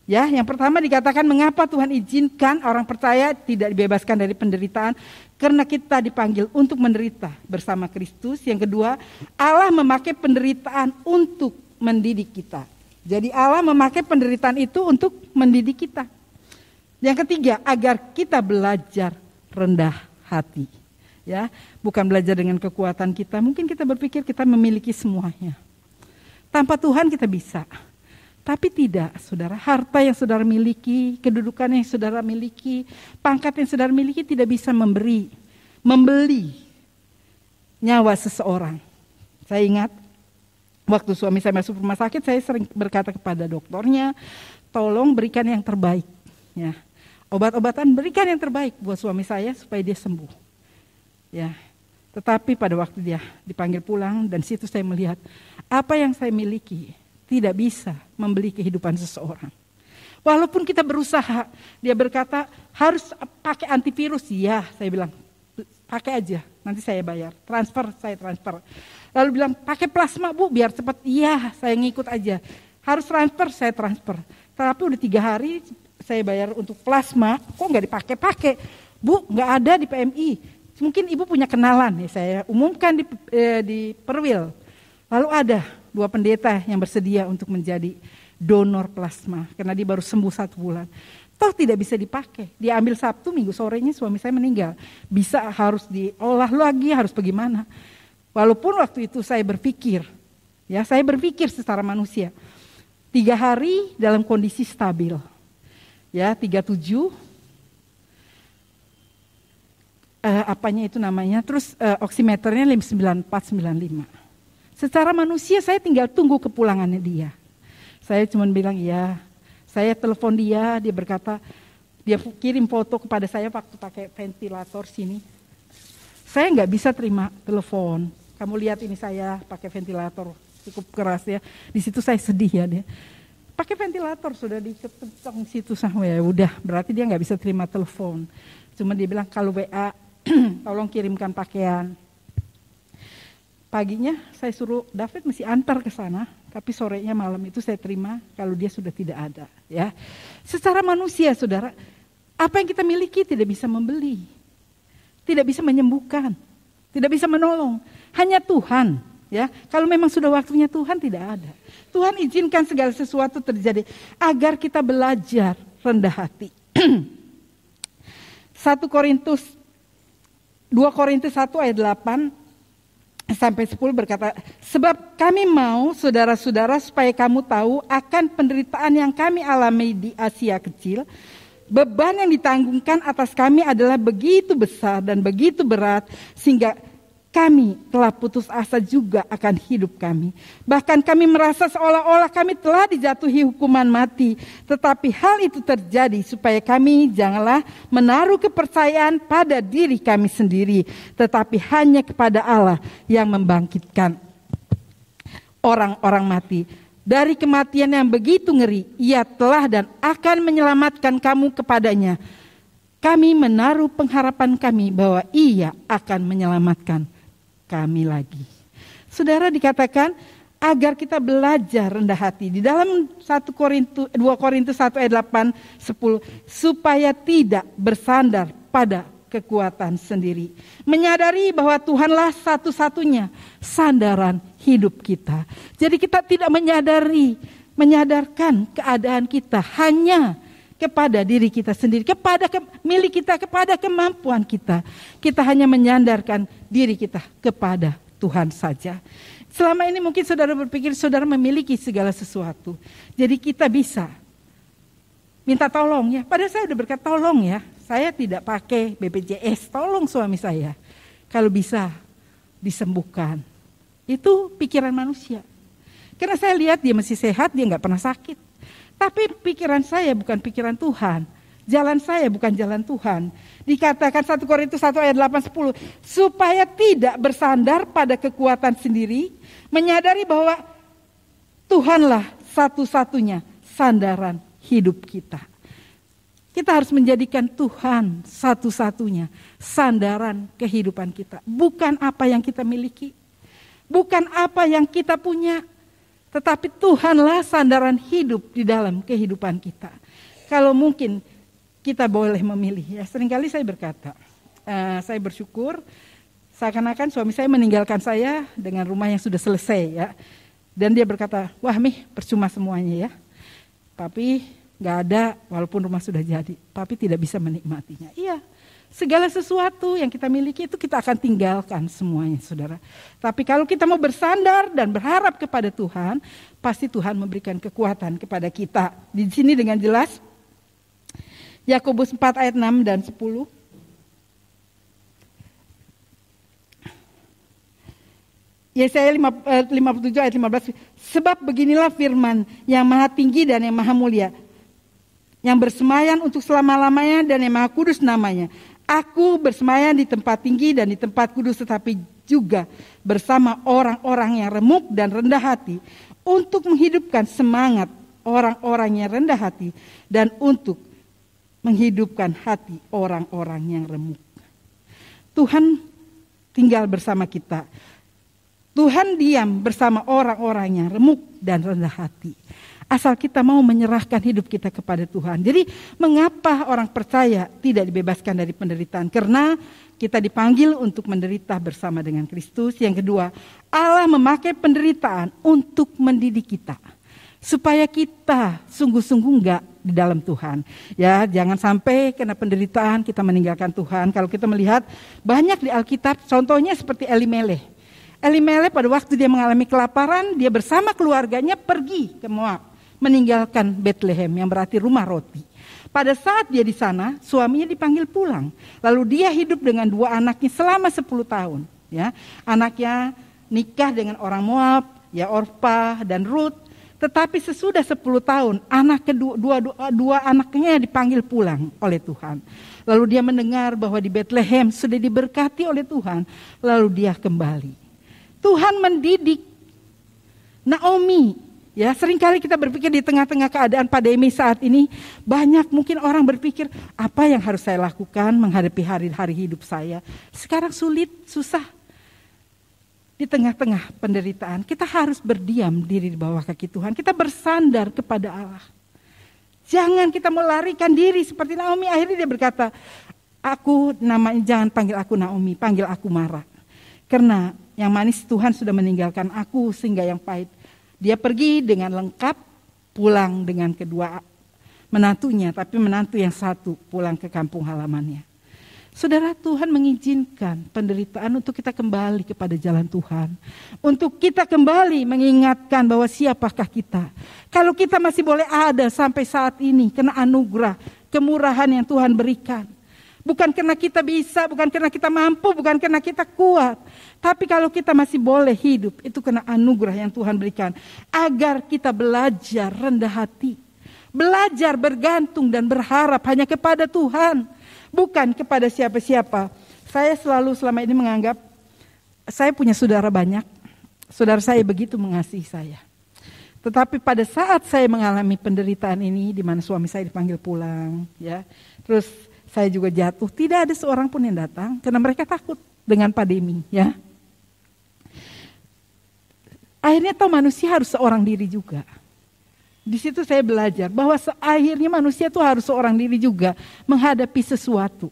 Ya, yang pertama dikatakan mengapa Tuhan izinkan orang percaya tidak dibebaskan dari penderitaan, karena kita dipanggil untuk menderita bersama Kristus. Yang kedua, Allah memakai penderitaan untuk mendidik kita. Jadi Allah memakai penderitaan itu untuk mendidik kita. Yang ketiga, agar kita belajar rendah hati. Ya, bukan belajar dengan kekuatan kita. Mungkin kita berpikir kita memiliki semuanya. Tanpa Tuhan kita bisa. Tapi tidak, saudara. Harta yang saudara miliki, kedudukan yang saudara miliki, pangkat yang saudara miliki tidak bisa membeli nyawa seseorang. Saya ingat waktu suami saya masuk rumah sakit, saya sering berkata kepada dokternya, tolong berikan yang terbaik. Ya. Obat-obatan berikan yang terbaik buat suami saya supaya dia sembuh. Ya. Tetapi pada waktu dia dipanggil pulang dan situ saya melihat apa yang saya miliki tidak bisa membeli kehidupan seseorang. Walaupun kita berusaha, dia berkata harus pakai antivirus. Ya, saya bilang pakai aja, nanti saya bayar. Saya transfer. Lalu bilang pakai plasma Bu biar cepat. Iya, saya ngikut aja. Harus transfer, saya transfer. Tapi udah 3 hari saya bayar untuk plasma, kok nggak dipakai-pakai? Bu, nggak ada di PMI. Mungkin ibu punya kenalan, ya saya umumkan di Perwil. Lalu ada 2 pendeta yang bersedia untuk menjadi donor plasma, karena dia baru sembuh 1 bulan. Toh tidak bisa dipakai. Dia ambil Sabtu, Minggu sorenya suami saya meninggal. Bisa harus diolah lagi, harus bagaimana. Walaupun waktu itu saya berpikir secara manusia. 3 hari dalam kondisi stabil. Ya, 37. Terus oximeternya 94-95. Secara manusia saya tinggal tunggu kepulangannya dia. Saya cuma bilang ya, saya telepon dia berkata, dia kirim foto kepada saya waktu pakai ventilator sini. Saya nggak bisa terima telepon. Kamu lihat ini saya pakai ventilator cukup keras ya. Di situ saya sedih ya dia. Pakai ventilator sudah dikencang situ ya udah berarti dia nggak bisa terima telepon. Cuma dia bilang kalau WA tolong kirimkan pakaian. Paginya saya suruh David mesti antar ke sana, tapi sorenya malam itu saya terima kalau dia sudah tidak ada. Ya, secara manusia saudara, apa yang kita miliki tidak bisa membeli, tidak bisa menyembuhkan, tidak bisa menolong. Hanya Tuhan. Ya, kalau memang sudah waktunya Tuhan tidak ada. Tuhan izinkan segala sesuatu terjadi agar kita belajar rendah hati. 2 Korintus 1 ayat 8 sampai 10 berkata, sebab kami mau saudara-saudara supaya kamu tahu akan penderitaan yang kami alami di Asia kecil. Beban yang ditanggungkan atas kami adalah begitu besar dan begitu berat sehingga kami telah putus asa juga akan hidup kami. Bahkan kami merasa seolah-olah kami telah dijatuhi hukuman mati. Tetapi hal itu terjadi supaya kami janganlah menaruh kepercayaan pada diri kami sendiri. Tetapi hanya kepada Allah yang membangkitkan orang-orang mati. Dari kematian yang begitu ngeri, Ia telah dan akan menyelamatkan kamu kepadanya. Kami menaruh pengharapan kami bahwa Ia akan menyelamatkan kami lagi. Saudara, dikatakan agar kita belajar rendah hati. Di dalam 2 Korintus 1 ayat 8, 10. Supaya tidak bersandar pada kekuatan sendiri. Menyadari bahwa Tuhanlah satu-satunya sandaran hidup kita. Jadi kita tidak menyadarkan keadaan kita hanya kepada diri kita sendiri, kepada milik kita, kepada kemampuan kita. Kita hanya menyandarkan diri kita kepada Tuhan saja. Selama ini mungkin saudara berpikir saudara memiliki segala sesuatu. Jadi kita bisa minta tolong ya. Padahal saya udah berkata tolong ya. Saya tidak pakai BPJS, tolong suami saya. Kalau bisa disembuhkan. Itu pikiran manusia. Karena saya lihat dia masih sehat, dia gak pernah sakit. Tapi pikiran saya bukan pikiran Tuhan. Jalan saya bukan jalan Tuhan. Dikatakan 1 Korintus 1 ayat 8-10. Supaya tidak bersandar pada kekuatan sendiri. Menyadari bahwa Tuhanlah satu-satunya sandaran hidup kita. Kita harus menjadikan Tuhan satu-satunya sandaran kehidupan kita. Bukan apa yang kita miliki. Bukan apa yang kita punya. Tetapi Tuhanlah sandaran hidup di dalam kehidupan kita. Kalau mungkin kita boleh memilih. Ya, seringkali saya berkata, saya bersyukur seakan-akan suami saya meninggalkan saya dengan rumah yang sudah selesai. Ya. Dan dia berkata, wah Mi, percuma semuanya ya. Papi gak ada walaupun rumah sudah jadi. Papi tidak bisa menikmatinya. Iya, segala sesuatu yang kita miliki itu kita akan tinggalkan semuanya saudara. Tapi kalau kita mau bersandar dan berharap kepada Tuhan, pasti Tuhan memberikan kekuatan kepada kita. Di sini dengan jelas, Yakobus 4 ayat 6 dan 10. Yesaya 57 ayat 15. Sebab beginilah firman yang maha tinggi dan yang maha mulia, yang bersemayam untuk selama-lamanya dan yang maha kudus namanya. Aku bersemayam di tempat tinggi dan di tempat kudus, tetapi juga bersama orang-orang yang remuk dan rendah hati, untuk menghidupkan semangat orang-orang yang rendah hati dan untuk menghidupkan hati orang-orang yang remuk. Tuhan tinggal bersama kita. Tuhan diam bersama orang-orang yang remuk dan rendah hati. Asal kita mau menyerahkan hidup kita kepada Tuhan. Jadi mengapa orang percaya tidak dibebaskan dari penderitaan? Karena kita dipanggil untuk menderita bersama dengan Kristus. Yang kedua, Allah memakai penderitaan untuk mendidik kita. Supaya kita sungguh-sungguh enggak di dalam Tuhan. Ya, jangan sampai kena penderitaan kita meninggalkan Tuhan. Kalau kita melihat banyak di Alkitab, contohnya seperti Elimelekh. Elimelekh pada waktu dia mengalami kelaparan, dia bersama keluarganya pergi ke Moab, meninggalkan Bethlehem yang berarti rumah roti. Pada saat dia di sana, suaminya dipanggil pulang. Lalu dia hidup dengan 2 anaknya selama 10 tahun. Ya, anaknya nikah dengan orang Moab, ya Orpa dan Ruth. Tetapi sesudah 10 tahun, anak dua anaknya dipanggil pulang oleh Tuhan. Lalu dia mendengar bahwa di Bethlehem sudah diberkati oleh Tuhan. Lalu dia kembali. Tuhan mendidik Naomi. Ya, seringkali kita berpikir di tengah-tengah keadaan pandemi saat ini, banyak mungkin orang berpikir, apa yang harus saya lakukan menghadapi hari-hari hidup saya? Sekarang sulit, susah. Di tengah-tengah penderitaan, kita harus berdiam diri di bawah kaki Tuhan. Kita bersandar kepada Allah. Jangan kita melarikan diri seperti Naomi. Akhirnya dia berkata, jangan panggil aku Naomi, panggil aku Mara. Karena yang manis Tuhan sudah meninggalkan aku sehingga yang pahit. Dia pergi dengan lengkap, pulang dengan kedua menantunya, tapi menantu yang satu pulang ke kampung halamannya. Saudara, Tuhan mengizinkan penderitaan untuk kita kembali kepada jalan Tuhan. Untuk kita kembali mengingatkan bahwa siapakah kita. Kalau kita masih boleh ada sampai saat ini, karena anugerah, kemurahan yang Tuhan berikan. Bukan karena kita bisa, bukan karena kita mampu, bukan karena kita kuat. Tapi kalau kita masih boleh hidup, itu karena anugerah yang Tuhan berikan. Agar kita belajar rendah hati. Belajar bergantung dan berharap hanya kepada Tuhan. Bukan kepada siapa-siapa. Saya selalu selama ini menganggap, saya punya saudara banyak. Saudara saya begitu mengasihi saya. Tetapi pada saat saya mengalami penderitaan ini, di mana suami saya dipanggil pulang. Ya, terus saya juga jatuh, tidak ada seorang pun yang datang karena mereka takut dengan pandemi, ya. Akhirnya tahu manusia harus seorang diri juga. Di situ saya belajar bahwa akhirnya manusia itu harus seorang diri juga menghadapi sesuatu.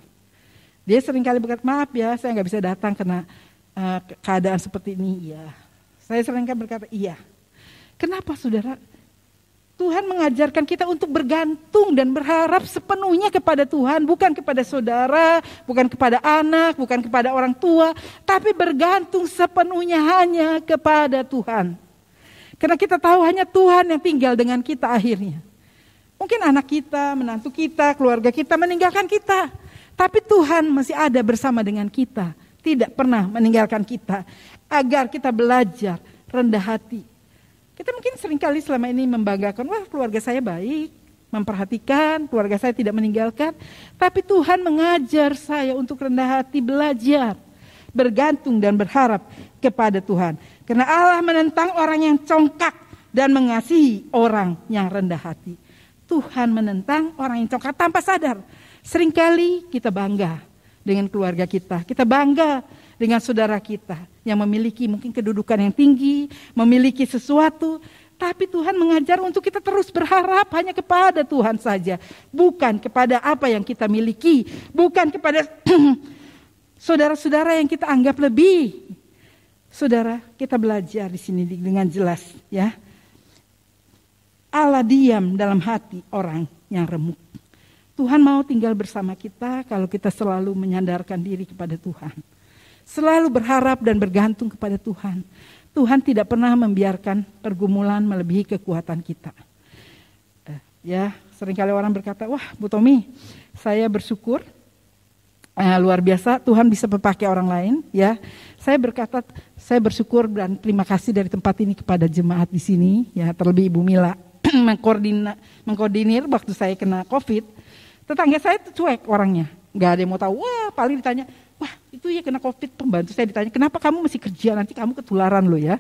Dia seringkali berkata, maaf ya saya nggak bisa datang karena keadaan seperti ini. Ya, saya seringkali berkata iya. Kenapa saudara? Tuhan mengajarkan kita untuk bergantung dan berharap sepenuhnya kepada Tuhan. Bukan kepada saudara, bukan kepada anak, bukan kepada orang tua. Tapi bergantung sepenuhnya hanya kepada Tuhan. Karena kita tahu hanya Tuhan yang tinggal dengan kita akhirnya. Mungkin anak kita, menantu kita, keluarga kita meninggalkan kita. Tapi Tuhan masih ada bersama dengan kita. Tidak pernah meninggalkan kita. Agar kita belajar rendah hati. Kita mungkin seringkali selama ini membanggakan, wah keluarga saya baik, memperhatikan, keluarga saya tidak meninggalkan. Tapi Tuhan mengajar saya untuk rendah hati, belajar, bergantung dan berharap kepada Tuhan. Karena Allah menentang orang yang congkak dan mengasihi orang yang rendah hati. Tuhan menentang orang yang congkak tanpa sadar. Seringkali kita bangga dengan keluarga kita, kita bangga dengan saudara kita yang memiliki mungkin kedudukan yang tinggi, memiliki sesuatu. Tapi Tuhan mengajar untuk kita terus berharap hanya kepada Tuhan saja. Bukan kepada apa yang kita miliki. Bukan kepada saudara-saudara yang kita anggap lebih. Saudara, kita belajar di sini dengan jelas ya. Allah diam dalam hati orang yang remuk. Tuhan mau tinggal bersama kita kalau kita selalu menyandarkan diri kepada Tuhan. Selalu berharap dan bergantung kepada Tuhan. Tuhan tidak pernah membiarkan pergumulan melebihi kekuatan kita. Ya, seringkali orang berkata, wah Bu Tommy, saya bersyukur. Luar biasa Tuhan bisa memakai orang lain ya. Saya berkata saya bersyukur dan terima kasih dari tempat ini kepada jemaat di sini ya, terlebih Ibu Mila mengkoordinir waktu saya kena COVID. Tetangga saya tuh cuek orangnya, nggak ada yang mau tahu. Wah paling ditanya, wah itu ya kena COVID, pembantu saya ditanya kenapa kamu masih kerja, nanti kamu ketularan loh ya.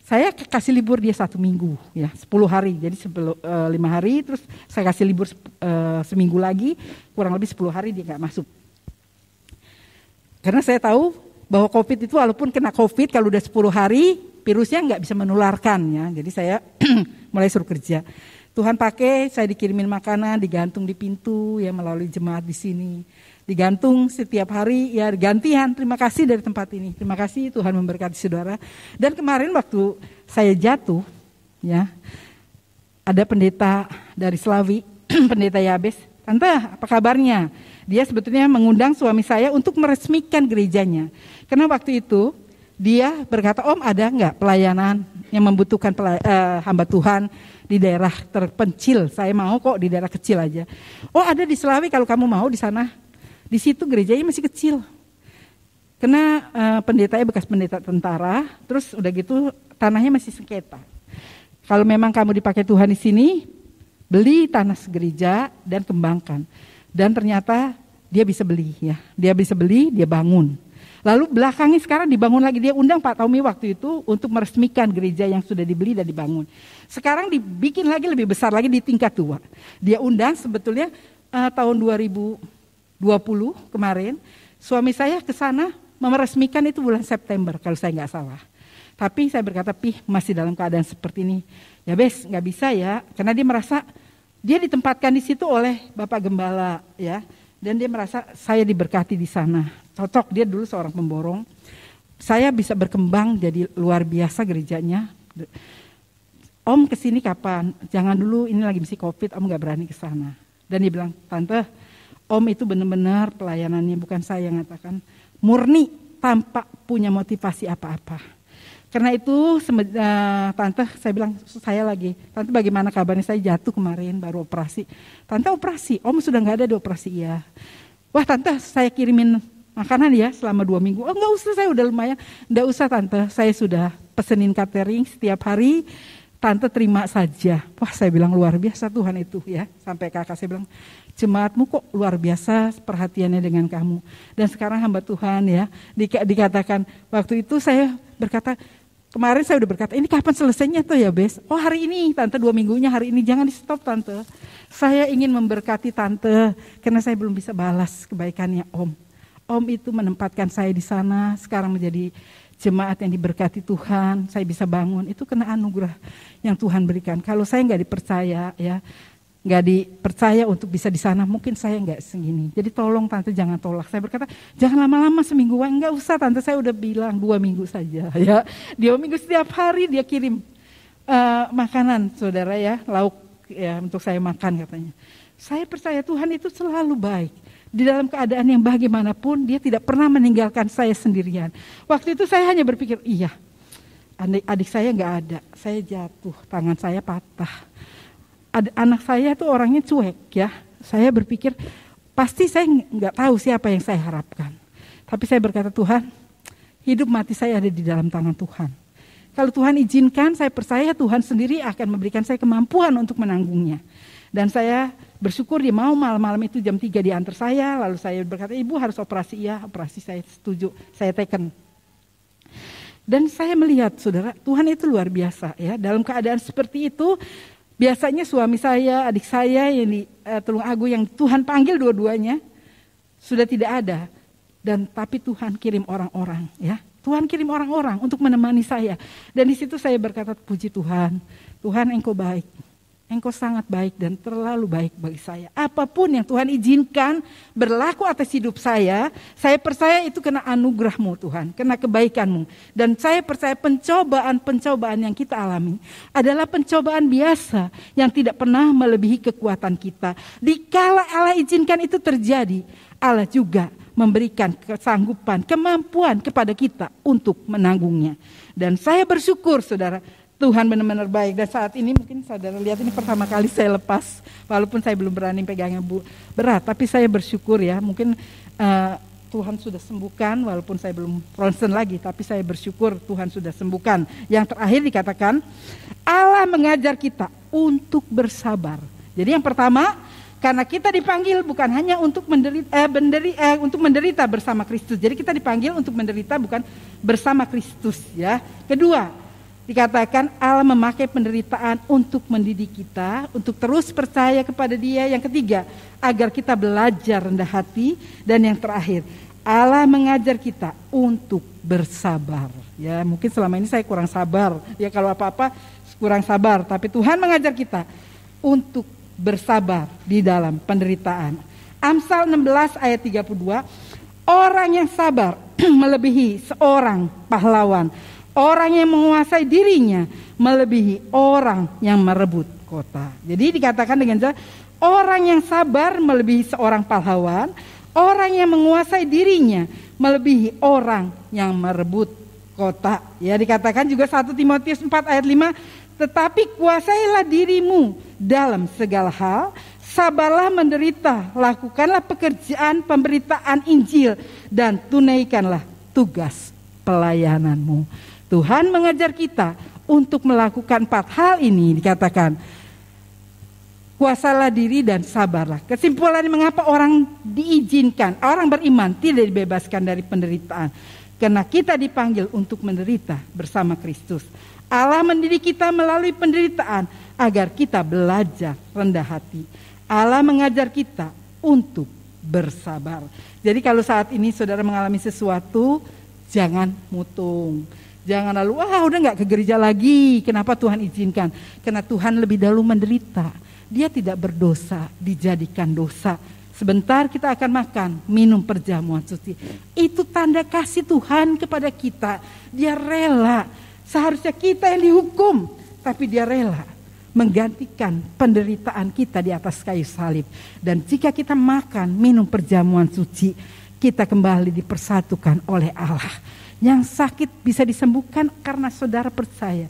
Saya kasih libur dia 1 minggu ya, 10 hari, jadi 5 hari, terus saya kasih libur seminggu lagi, kurang lebih 10 hari dia nggak masuk. Karena saya tahu bahwa COVID itu walaupun kena COVID kalau udah 10 hari virusnya nggak bisa menularkan ya. Jadi saya mulai suruh kerja. Tuhan pakai, saya dikirimin makanan, digantung di pintu ya melalui jemaat di sini. Digantung setiap hari ya gantian. Terima kasih dari tempat ini. Terima kasih Tuhan memberkati saudara. Dan kemarin waktu saya jatuh ya ada pendeta dari Slawi, pendeta Yabes. Tante, apa kabarnya? Dia sebetulnya mengundang suami saya untuk meresmikan gerejanya. Karena waktu itu dia berkata, Om ada enggak pelayanan yang membutuhkan hamba Tuhan di daerah terpencil? Saya mau kok di daerah kecil aja. Oh ada di Slawi kalau kamu mau di sana. Di situ gerejanya masih kecil. Karena pendetanya bekas pendeta tentara, terus udah gitu tanahnya masih sengketa. Kalau memang kamu dipakai Tuhan di sini, beli tanah gereja dan kembangkan. Dan ternyata dia bisa beli ya. Dia bisa beli, dia bangun. Lalu belakangnya sekarang dibangun lagi. Dia undang Pak Tommy waktu itu untuk meresmikan gereja yang sudah dibeli dan dibangun. Sekarang dibikin lagi lebih besar lagi di tingkat 2. Dia undang sebetulnya tahun 2020 kemarin. Suami saya ke sana meresmikan itu bulan September kalau saya nggak salah. Tapi saya berkata, masih dalam keadaan seperti ini. Ya bes, nggak bisa ya. Karena dia merasa dia ditempatkan di situ oleh Bapak Gembala ya, dan dia merasa saya diberkati di sana. Cocok, dia dulu seorang pemborong. Saya bisa berkembang jadi luar biasa gerejanya. Om kesini kapan? Jangan dulu, ini lagi mesti COVID, Om nggak berani ke sana. Dan dia bilang, Tante, Om itu benar-benar pelayanannya bukan saya yang ngatakan, murni tanpa punya motivasi apa-apa. Karena itu Tante saya bilang Tante bagaimana kabarnya, saya jatuh kemarin baru operasi. Tante operasi, Om sudah gak ada di operasi ya. Wah Tante saya kirimin makanan ya selama 2 minggu. Oh gak usah, saya udah lumayan. Gak usah Tante, saya sudah pesenin catering setiap hari. Tante terima saja. Wah saya bilang luar biasa Tuhan itu ya. Sampai kakak saya bilang, jemaatmu kok luar biasa perhatiannya dengan kamu. Dan sekarang hamba Tuhan ya, dikatakan waktu itu saya berkata, kemarin saya udah berkata, ini kapan selesainya tuh ya Bes? Oh hari ini Tante, 2 minggunya hari ini, jangan di stop Tante. Saya ingin memberkati Tante, karena saya belum bisa balas kebaikannya Om. Om itu menempatkan saya di sana, sekarang menjadi jemaat yang diberkati Tuhan, saya bisa bangun, itu kena anugerah yang Tuhan berikan. Kalau saya nggak dipercaya ya, nggak dipercaya untuk bisa di sana, mungkin saya nggak segini. Jadi tolong Tante jangan tolak. Saya berkata jangan lama-lama semingguan, nggak usah Tante, saya udah bilang 2 minggu saja ya. 2 minggu setiap hari dia kirim makanan saudara ya, lauk ya untuk saya makan katanya. Saya percaya Tuhan itu selalu baik. Di dalam keadaan yang bagaimanapun dia tidak pernah meninggalkan saya sendirian. Waktu itu saya hanya berpikir, iya adik saya nggak ada, saya jatuh, tangan saya patah. Anak saya tuh orangnya cuek ya. Saya berpikir pasti saya nggak tahu siapa yang saya harapkan. Tapi saya berkata Tuhan, hidup mati saya ada di dalam tangan Tuhan. Kalau Tuhan izinkan, saya percaya Tuhan sendiri akan memberikan saya kemampuan untuk menanggungnya. Dan saya bersyukur dia mau malam-malam itu jam 3 diantar saya. Lalu saya berkata, Ibu harus operasi, ya operasi saya setuju, saya taken. Dan saya melihat saudara, Tuhan itu luar biasa ya. Dalam keadaan seperti itu, biasanya suami saya, adik saya yang di Tulungagung yang Tuhan panggil dua-duanya sudah tidak ada. Dan tapi Tuhan kirim orang-orang ya. Tuhan kirim orang-orang untuk menemani saya. Dan di situ saya berkata, puji Tuhan, Tuhan Engkau baik. Engkau sangat baik dan terlalu baik bagi saya. Apapun yang Tuhan izinkan berlaku atas hidup saya percaya itu kena anugerah-Mu Tuhan, kena kebaikan-Mu. Dan saya percaya pencobaan-pencobaan yang kita alami adalah pencobaan biasa yang tidak pernah melebihi kekuatan kita. Dikala Allah izinkan itu terjadi, Allah juga memberikan kesanggupan, kemampuan kepada kita untuk menanggungnya. Dan saya bersyukur saudara, Tuhan benar-benar baik. Dan saat ini mungkin saudara lihat ini pertama kali saya lepas. Walaupun saya belum berani pegangnya berat. Tapi saya bersyukur ya. Mungkin Tuhan sudah sembuhkan. Walaupun saya belum ronsen lagi. Tapi saya bersyukur Tuhan sudah sembuhkan. Yang terakhir dikatakan Allah mengajar kita untuk bersabar. Jadi yang pertama, karena kita dipanggil bukan hanya untuk menderita bersama Kristus. Jadi kita dipanggil untuk menderita bukan bersama Kristus ya. Kedua, dikatakan Allah memakai penderitaan untuk mendidik kita, untuk terus percaya kepada Dia. Yang ketiga, agar kita belajar rendah hati. Dan yang terakhir, Allah mengajar kita untuk bersabar. Ya, mungkin selama ini saya kurang sabar. Ya, kalau apa-apa kurang sabar. Tapi Tuhan mengajar kita untuk bersabar di dalam penderitaan. Amsal 16 ayat 32, orang yang sabar melebihi seorang pahlawan. Orang yang menguasai dirinya melebihi orang yang merebut kota. Jadi dikatakan dengan jelas, orang yang sabar melebihi seorang pahlawan. Orang yang menguasai dirinya melebihi orang yang merebut kota. Ya, dikatakan juga 1 Timotius 4 ayat 5, tetapi kuasailah dirimu dalam segala hal, sabarlah menderita, lakukanlah pekerjaan pemberitaan Injil, dan tunaikanlah tugas pelayananmu. Tuhan mengajar kita untuk melakukan 4 hal ini. Dikatakan kuasalah diri dan sabarlah. Kesimpulannya, mengapa orang diizinkan, orang beriman tidak dibebaskan dari penderitaan? Karena kita dipanggil untuk menderita bersama Kristus. Allah mendidik kita melalui penderitaan agar kita belajar rendah hati. Allah mengajar kita untuk bersabar. Jadi kalau saat ini saudara mengalami sesuatu, jangan mutung. Jangan lalu, udah gak ke gereja lagi. Kenapa Tuhan izinkan? Karena Tuhan lebih dahulu menderita. Dia tidak berdosa, dijadikan dosa. Sebentar kita akan makan, minum perjamuan suci. Itu tanda kasih Tuhan kepada kita. Dia rela. Seharusnya kita yang dihukum, tapi Dia rela menggantikan penderitaan kita di atas kayu salib. Dan jika kita makan, minum perjamuan suci, kita kembali dipersatukan oleh Allah. Yang sakit bisa disembuhkan karena saudara percaya.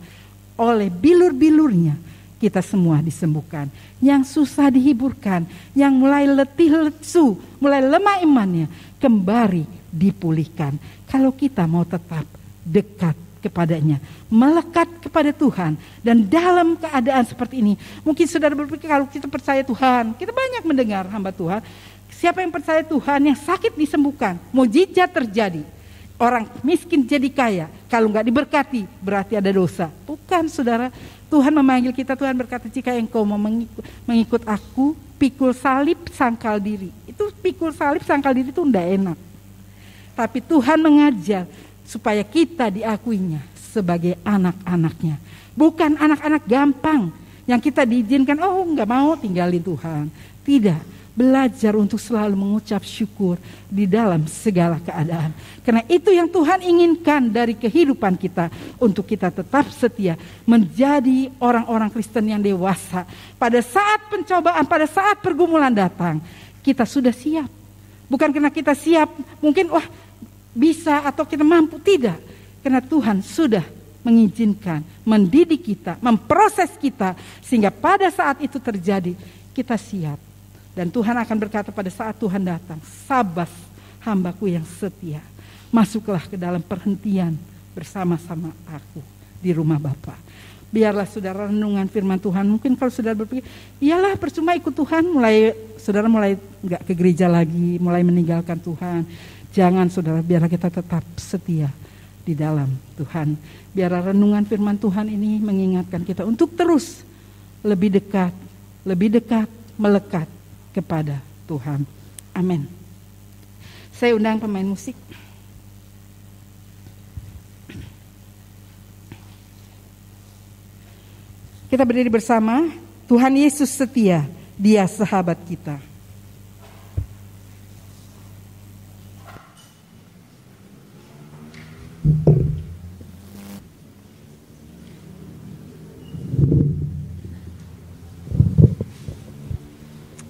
Oleh bilur-bilurnya kita semua disembuhkan. Yang susah dihiburkan, yang mulai letih lesu, mulai lemah imannya, kembali dipulihkan. Kalau kita mau tetap dekat kepadanya, melekat kepada Tuhan. Dan dalam keadaan seperti ini, mungkin saudara berpikir kalau kita percaya Tuhan, kita banyak mendengar hamba Tuhan, siapa yang percaya Tuhan, yang sakit disembuhkan, mukjizat terjadi. Orang miskin jadi kaya, kalau nggak diberkati berarti ada dosa. Bukan saudara, Tuhan memanggil kita, Tuhan berkata, jika engkau mau mengikut aku, pikul salib sangkal diri. Itu pikul salib sangkal diri itu enggak enak. Tapi Tuhan mengajar supaya kita diakuinya sebagai anak-anaknya. Bukan anak-anak gampang yang kita diizinkan, nggak mau tinggalin Tuhan. Tidak. Belajar untuk selalu mengucap syukur di dalam segala keadaan. Karena itu yang Tuhan inginkan dari kehidupan kita. Untuk kita tetap setia menjadi orang-orang Kristen yang dewasa. Pada saat pencobaan, pada saat pergumulan datang, kita sudah siap. Bukan karena kita siap, mungkin bisa atau kita mampu. Tidak. Karena Tuhan sudah mengizinkan, mendidik kita, memproses kita. Sehingga pada saat itu terjadi, kita siap. Dan Tuhan akan berkata pada saat Tuhan datang, sabas hambaku yang setia, masuklah ke dalam perhentian bersama-sama aku di rumah Bapa. Biarlah saudara renungan firman Tuhan. Mungkin kalau saudara berpikir, iyalah percuma ikut Tuhan, saudara mulai gak ke gereja lagi, mulai meninggalkan Tuhan. Jangan saudara, biarlah kita tetap setia di dalam Tuhan. Biarlah renungan firman Tuhan ini mengingatkan kita untuk terus lebih dekat, melekat kepada Tuhan. Amin. Saya undang pemain musik. Kita berdiri bersama. Tuhan Yesus setia, Dia sahabat kita.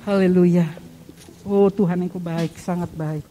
Haleluya. Oh Tuhan, Engkau baik, sangat baik.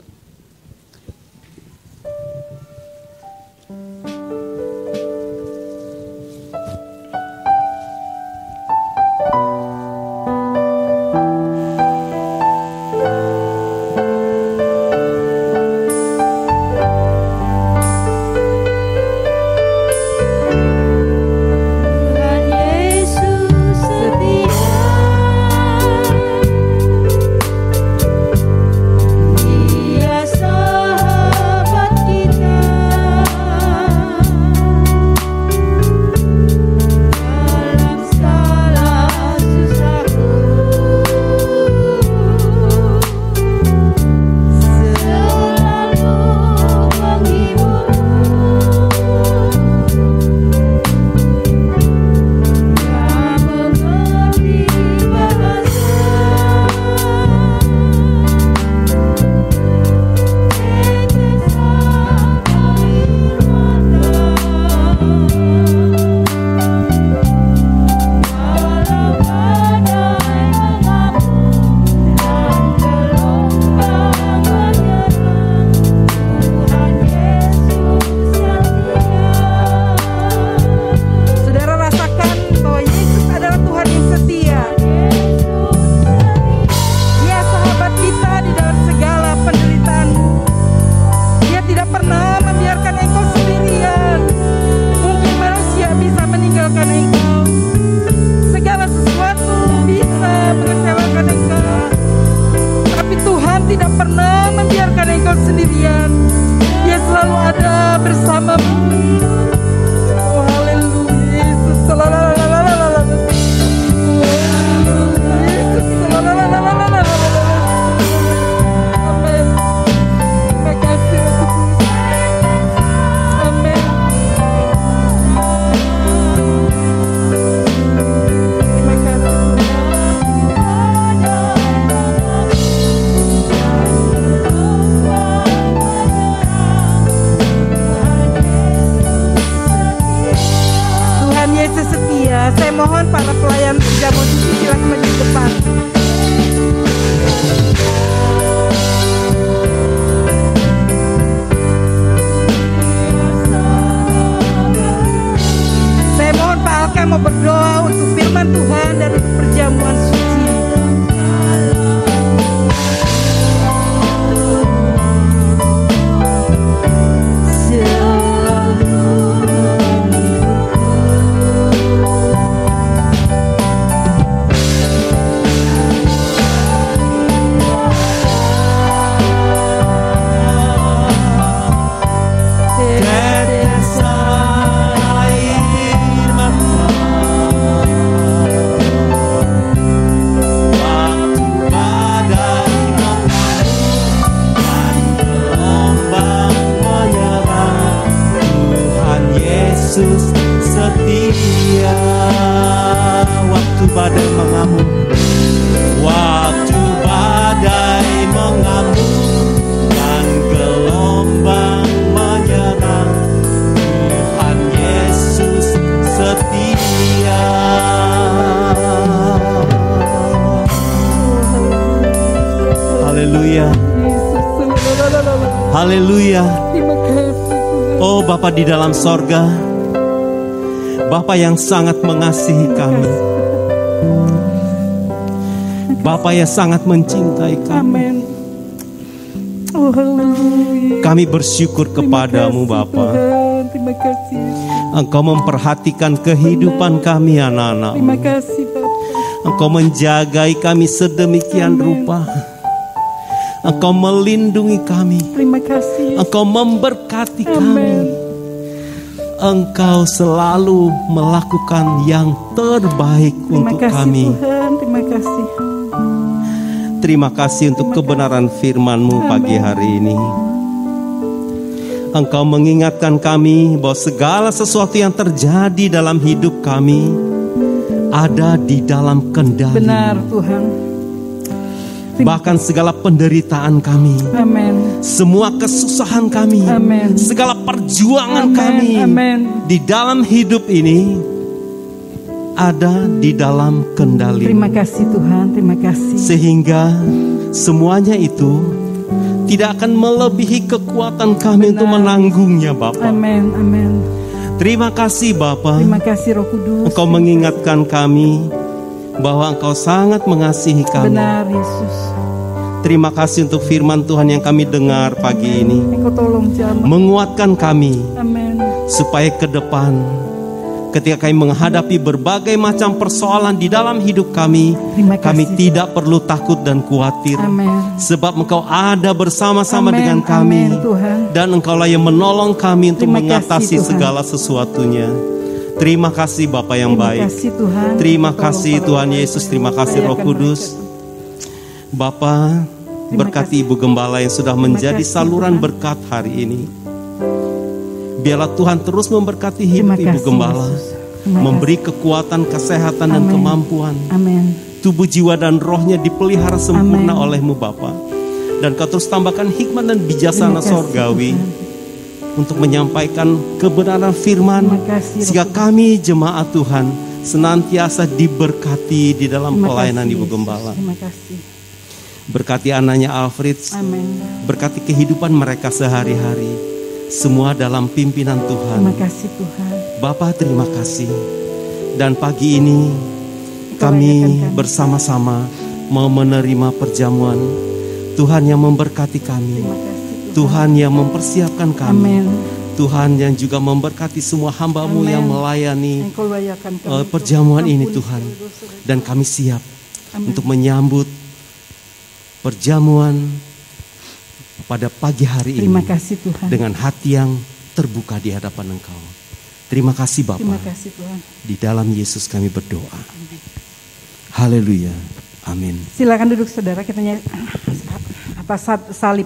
Haleluya. Oh Bapa di dalam sorga, Bapa yang sangat mengasihi kami, Bapa yang sangat mencintai kami. Oh, haleluya. Kami bersyukur kepadamu Bapa. Terima kasih. Engkau memperhatikan kehidupan kami anak-anak. Terima kasih Bapa. Engkau menjagai kami sedemikian rupa. Engkau melindungi kami. Terima kasih. Engkau memberkati kami. Engkau selalu melakukan yang terbaik untuk kami. Tuhan, terima kasih. Terima kasih untuk kebenaran firman-Mu pagi hari ini. Engkau mengingatkan kami bahwa segala sesuatu yang terjadi dalam hidup kami ada di dalam kendali. Benar Tuhan. Bahkan segala penderitaan kami, Amin. semua kesusahan kami, Amin. segala perjuangan Amin. kami Amin. di dalam hidup ini ada di dalam kendali. Terima kasih Tuhan, terima kasih. Sehingga semuanya itu tidak akan melebihi kekuatan kami untuk menanggungnya, Bapa. Amin, amin. Terima kasih Bapa. Terima kasih Roh Kudus. Engkau mengingatkan kami bahwa Engkau sangat mengasihi kami. Benar Yesus. Terima kasih untuk firman Tuhan yang kami dengar pagi ini. Engkau tolong jamaah. Menguatkan kami Amin. supaya ke depan ketika kami menghadapi berbagai macam persoalan di dalam hidup kami, Terima kasih. kami tidak perlu takut dan khawatir. Amin. Sebab Engkau ada bersama-sama Amin, dengan kami. amin, Tuhan. Dan Engkaulah yang menolong kami untuk Terima kasih, mengatasi Tuhan. segala sesuatunya. Terima kasih Bapa yang Terima baik. kasih Tuhan. Terima Tolong kasih para Tuhan bapak Yesus. ibu Terima yang kasih Roh merayakan Kudus. mereka. Bapa, Terima berkati kasih. Ibu Gembala yang sudah menjadi kasih, saluran Tuhan. berkat hari ini. Biarlah Tuhan terus memberkati Terima hidup Ibu kasih, Gembala. Yesus. Terima Memberi kekuatan, kesehatan dan Amin. kemampuan. Amin. Tubuh, jiwa dan rohnya dipelihara sempurna Amin. oleh-Mu Bapa. Dan Kau terus tambahkan hikmat dan bijaksana Terima kasih, sorgawi Tuhan. untuk menyampaikan kebenaran firman, Terima kasih, sehingga Roh Kudus. kami jemaat Tuhan senantiasa diberkati di dalam Terima pelayanan kasih, Ibu Yesus. Gembala. Terima kasih. Berkati anaknya Alfred, Amin. berkati kehidupan mereka sehari-hari, semua dalam pimpinan Tuhan. Terima kasih Tuhan. Bapa, terima kasih. Dan pagi ini kami bersama-sama mau menerima perjamuan Tuhan yang memberkati kami, Terima kasih Tuhan. Tuhan yang mempersiapkan kami, Amin. Tuhan yang juga memberkati semua hamba-Mu Amin. yang melayani Engkau layakan kami. perjamuan ini Ampuni Tuhan. segala dosa. Dan kami siap Amin. untuk menyambut perjamuan pada pagi hari Terima ini kasih Tuhan. dengan hati yang terbuka di hadapan Engkau. Terima kasih Bapa. Terima kasih Tuhan. Di dalam Yesus kami berdoa. Haleluya. Amin. Silakan duduk saudara, kita nyanyi atas salib.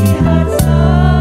Lihat salib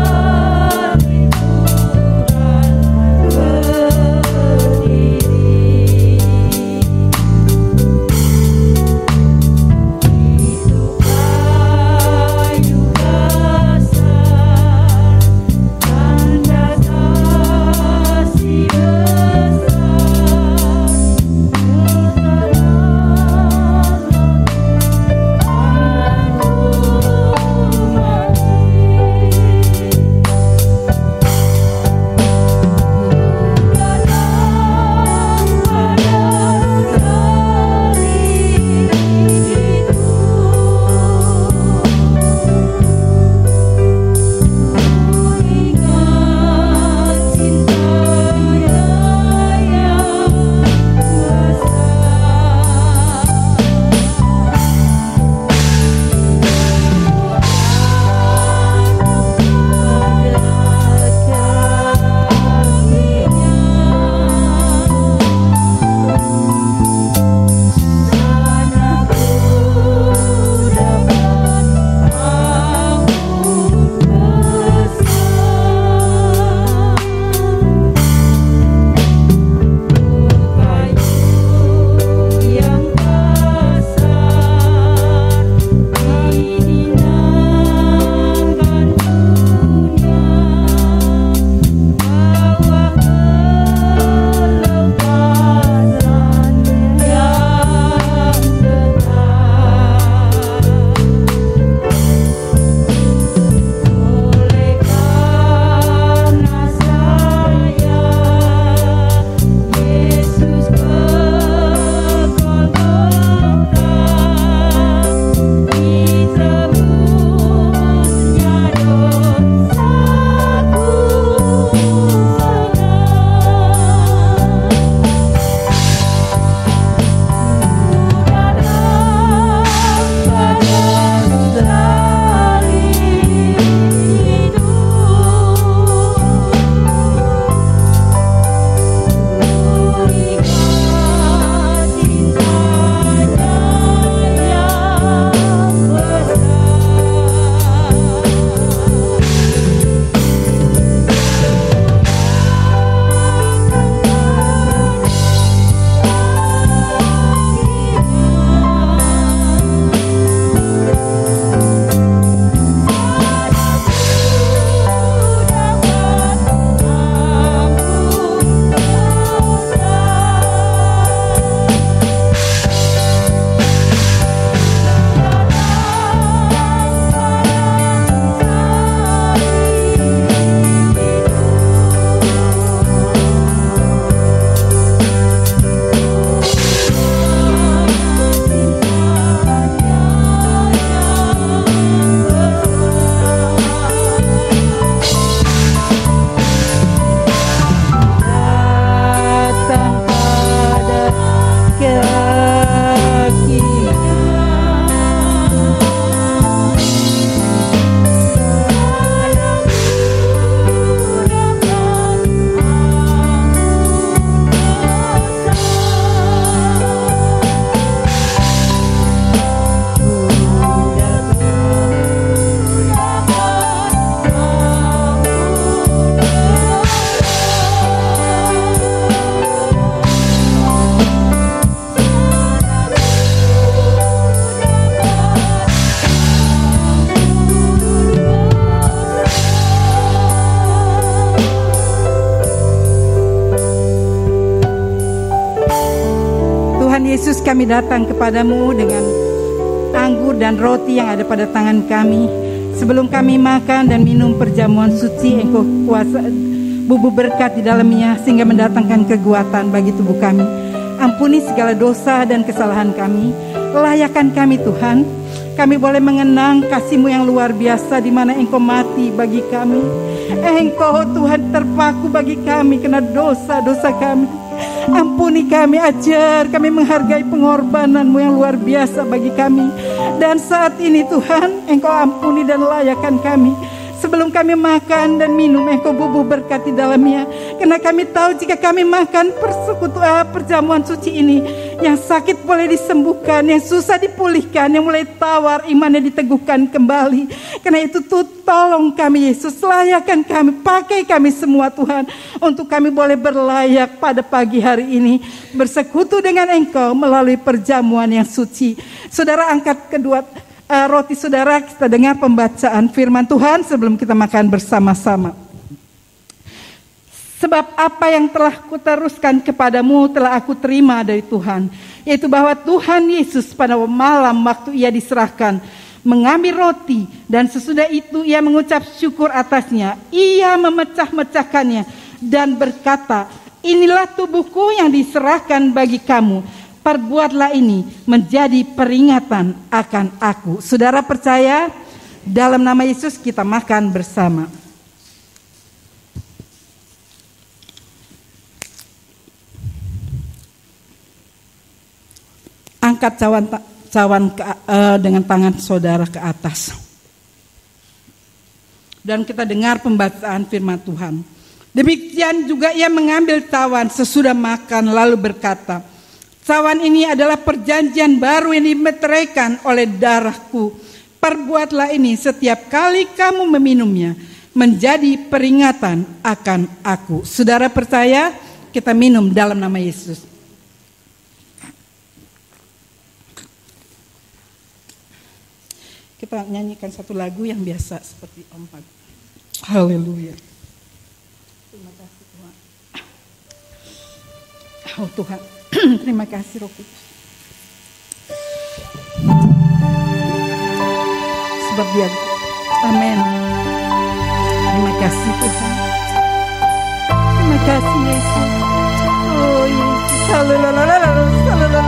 Yesus, kami datang kepadamu dengan anggur dan roti yang ada pada tangan kami. Sebelum kami makan dan minum perjamuan suci, Engkau kuasa bubuh berkat di dalamnya sehingga mendatangkan kekuatan bagi tubuh kami. Ampuni segala dosa dan kesalahan kami. Layakan kami Tuhan. Kami boleh mengenang kasih-Mu yang luar biasa di mana Engkau mati bagi kami. Engkau Tuhan terpaku bagi kami karena dosa-dosa kami. Ampuni kami, ajar kami menghargai pengorbanan-Mu yang luar biasa bagi kami. Dan saat ini Tuhan, Engkau ampuni dan layakan kami. Sebelum kami makan dan minum, Engkau bubuh berkat di dalamnya. Karena kami tahu jika kami makan perjamuan suci ini, yang sakit boleh disembuhkan, yang susah dipulihkan, yang mulai tawar imannya diteguhkan kembali. Karena itu tolong kami Yesus, layakan kami, pakai kami semua Tuhan, untuk kami boleh berlayak pada pagi hari ini, bersekutu dengan Engkau melalui perjamuan yang suci. Saudara, angkat kedua roti saudara, kita dengar pembacaan firman Tuhan sebelum kita makan bersama-sama. Sebab apa yang telah kuteruskan kepadamu telah aku terima dari Tuhan, yaitu bahwa Tuhan Yesus pada malam waktu Ia diserahkan mengambil roti, dan sesudah itu Ia mengucap syukur atasnya. Ia memecah-mecahkannya dan berkata, inilah tubuhku yang diserahkan bagi kamu. Perbuatlah ini menjadi peringatan akan aku. Saudara percaya? Dalam nama Yesus kita makan bersama. Angkat cawan dengan tangan saudara ke atas. Dan kita dengar pembacaan firman Tuhan. Demikian juga Ia mengambil cawan sesudah makan lalu berkata, cawan ini adalah perjanjian baru yang dimeteraikan oleh darahku. Perbuatlah ini setiap kali kamu meminumnya menjadi peringatan akan aku. Saudara percaya? Kita minum dalam nama Yesus. Kita nyanyikan satu lagu yang biasa seperti empat. Haleluya. Terima kasih Tuhan. Oh Tuhan. Terima kasih Roh Kudus. Sebab Dia, amin. Terima kasih Tuhan. Terima kasih Yesus. Oh Yesus. Haleluya. Oh Yesus. Haleluya.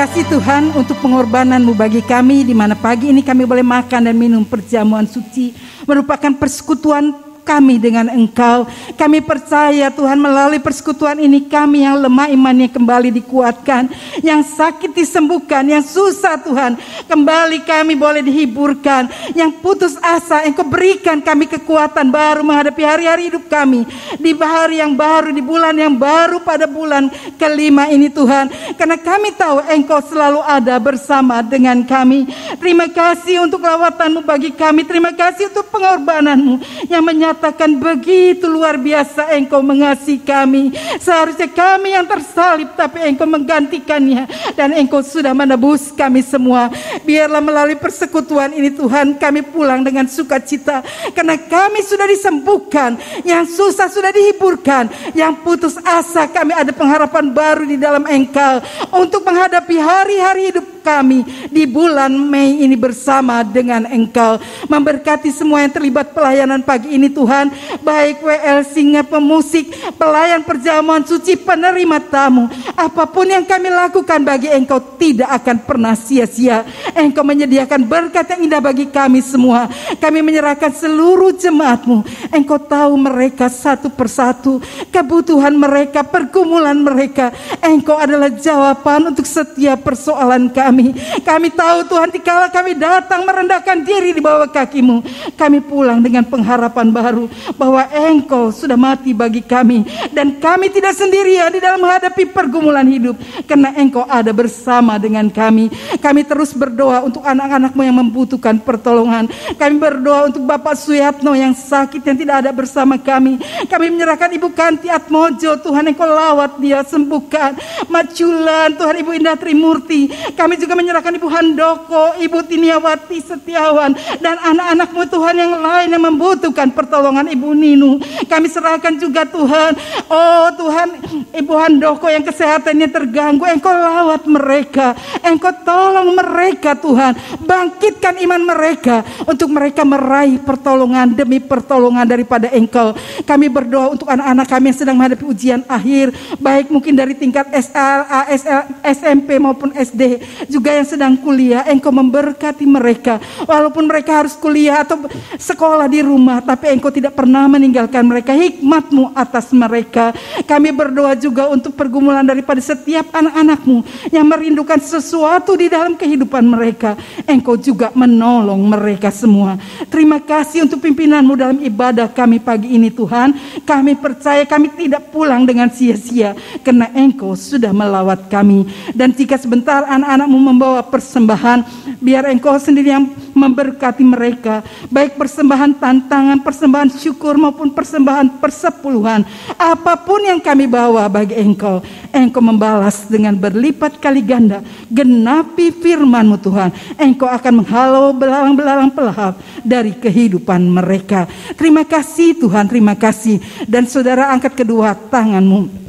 kasih Tuhan untuk pengorbanan-Mu bagi kami, di mana pagi ini kami boleh makan dan minum perjamuan suci, merupakan persekutuan kami dengan Engkau. Kami percaya Tuhan, melalui persekutuan ini kami yang lemah imannya kembali dikuatkan, yang sakit disembuhkan, yang susah Tuhan kembali kami boleh dihiburkan, yang putus asa Engkau berikan kami kekuatan baru menghadapi hari-hari hidup kami di hari yang baru, di bulan yang baru, pada bulan kelima ini Tuhan, karena kami tahu Engkau selalu ada bersama dengan kami. Terima kasih untuk lawatan-Mu bagi kami, terima kasih untuk pengorbanan-Mu yang menyatakan begitu luar biasa Engkau mengasihi kami. Seharusnya kami yang tersalib, tapi Engkau menggantikannya, dan Engkau sudah menebus kami semua. Biarlah melalui persekutuan ini Tuhan, kami pulang dengan sukacita, karena kami sudah disembuhkan, yang susah sudah dihiburkan, yang putus asa kami ada pengharapan baru di dalam Engkau untuk menghadapi hari-hari hidup kami di bulan Mei ini bersama dengan Engkau. Memberkati semua yang terlibat pelayanan pagi ini Tuhan, baik WL, singa, pemusik, pelayan perjamuan suci, penerima tamu, apapun yang kami lakukan bagi Engkau tidak akan pernah sia-sia. Engkau menyediakan berkat yang indah bagi kami semua. Kami menyerahkan seluruh jemaat-Mu. Engkau tahu mereka satu persatu, kebutuhan mereka, pergumulan mereka. Engkau adalah jawaban untuk setiap persoalan kami. Kami tahu Tuhan, dikala kami datang merendahkan diri di bawah kaki-Mu, kami pulang dengan pengharapan baru bahwa Engkau sudah mati bagi kami, dan kami tidak sendirian di dalam menghadapi pergumulan hidup, karena Engkau ada bersama dengan kami. Kami terus berdoa untuk anak-anak-Mu yang membutuhkan pertolongan. Kami berdoa untuk Bapak Suyatno yang sakit, yang tidak ada bersama kami. Kami menyerahkan Ibu Kanti Atmojo, Tuhan Engkau lawat dia, sembuhkan. Maculan, Tuhan Ibu Indah Trimurti. Kami juga menyerahkan Ibu Handoko, Ibu Tiniawati Setiawan, dan anak-anak-Mu Tuhan yang lain yang membutuhkan pertolongan. Ibu Ninu, kami serahkan juga Tuhan. Oh Tuhan, Ibu Handoko yang kesehatannya terganggu, Engkau lawat mereka, Engkau tolong mereka Tuhan, bangkitkan iman mereka untuk mereka meraih pertolongan demi pertolongan daripada Engkau. Kami berdoa untuk anak-anak kami yang sedang menghadapi ujian akhir, baik mungkin dari tingkat SLA, SMP maupun SD, juga yang sedang kuliah. Engkau memberkati mereka, walaupun mereka harus kuliah atau sekolah di rumah, tapi Engkau tidak pernah meninggalkan mereka. Hikmat-Mu atas mereka. Kami berdoa juga untuk pergumulan daripada setiap anak-anak-Mu yang merindukan sesuatu di dalam kehidupan mereka. Engkau juga menolong mereka semua. Terima kasih untuk pimpinan-Mu dalam ibadah kami pagi ini Tuhan. Kami percaya kami tidak pulang dengan sia-sia, karena Engkau sudah melawat kami. Dan jika sebentar anak-anak-Mu membawa persembahan, biar Engkau sendiri yang memberkati mereka, baik persembahan tantangan, persembahan syukur maupun persembahan persepuluhan. Apapun yang kami bawa bagi Engkau, Engkau membalas dengan berlipat kali ganda. Genapi firman-Mu Tuhan, Engkau akan menghalau belalang-belalang pelahap dari kehidupan mereka. Terima kasih Tuhan, terima kasih. Dan saudara, angkat kedua tanganmu.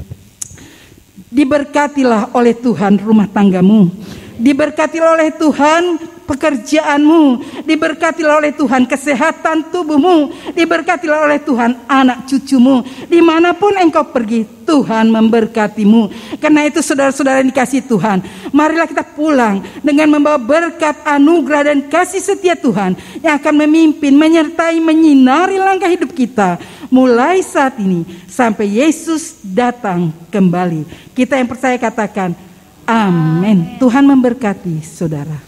Diberkatilah oleh Tuhan rumah tanggamu, diberkatilah oleh Tuhan pekerjaanmu, diberkatilah oleh Tuhan kesehatan tubuhmu, diberkatilah oleh Tuhan anak cucumu. Dimanapun engkau pergi, Tuhan memberkatimu. Karena itu saudara-saudara yang dikasihi Tuhan, marilah kita pulang dengan membawa berkat, anugerah dan kasih setia Tuhan yang akan memimpin, menyertai, menyinari langkah hidup kita mulai saat ini sampai Yesus datang kembali. Kita yang percaya katakan amin. Tuhan memberkati saudara.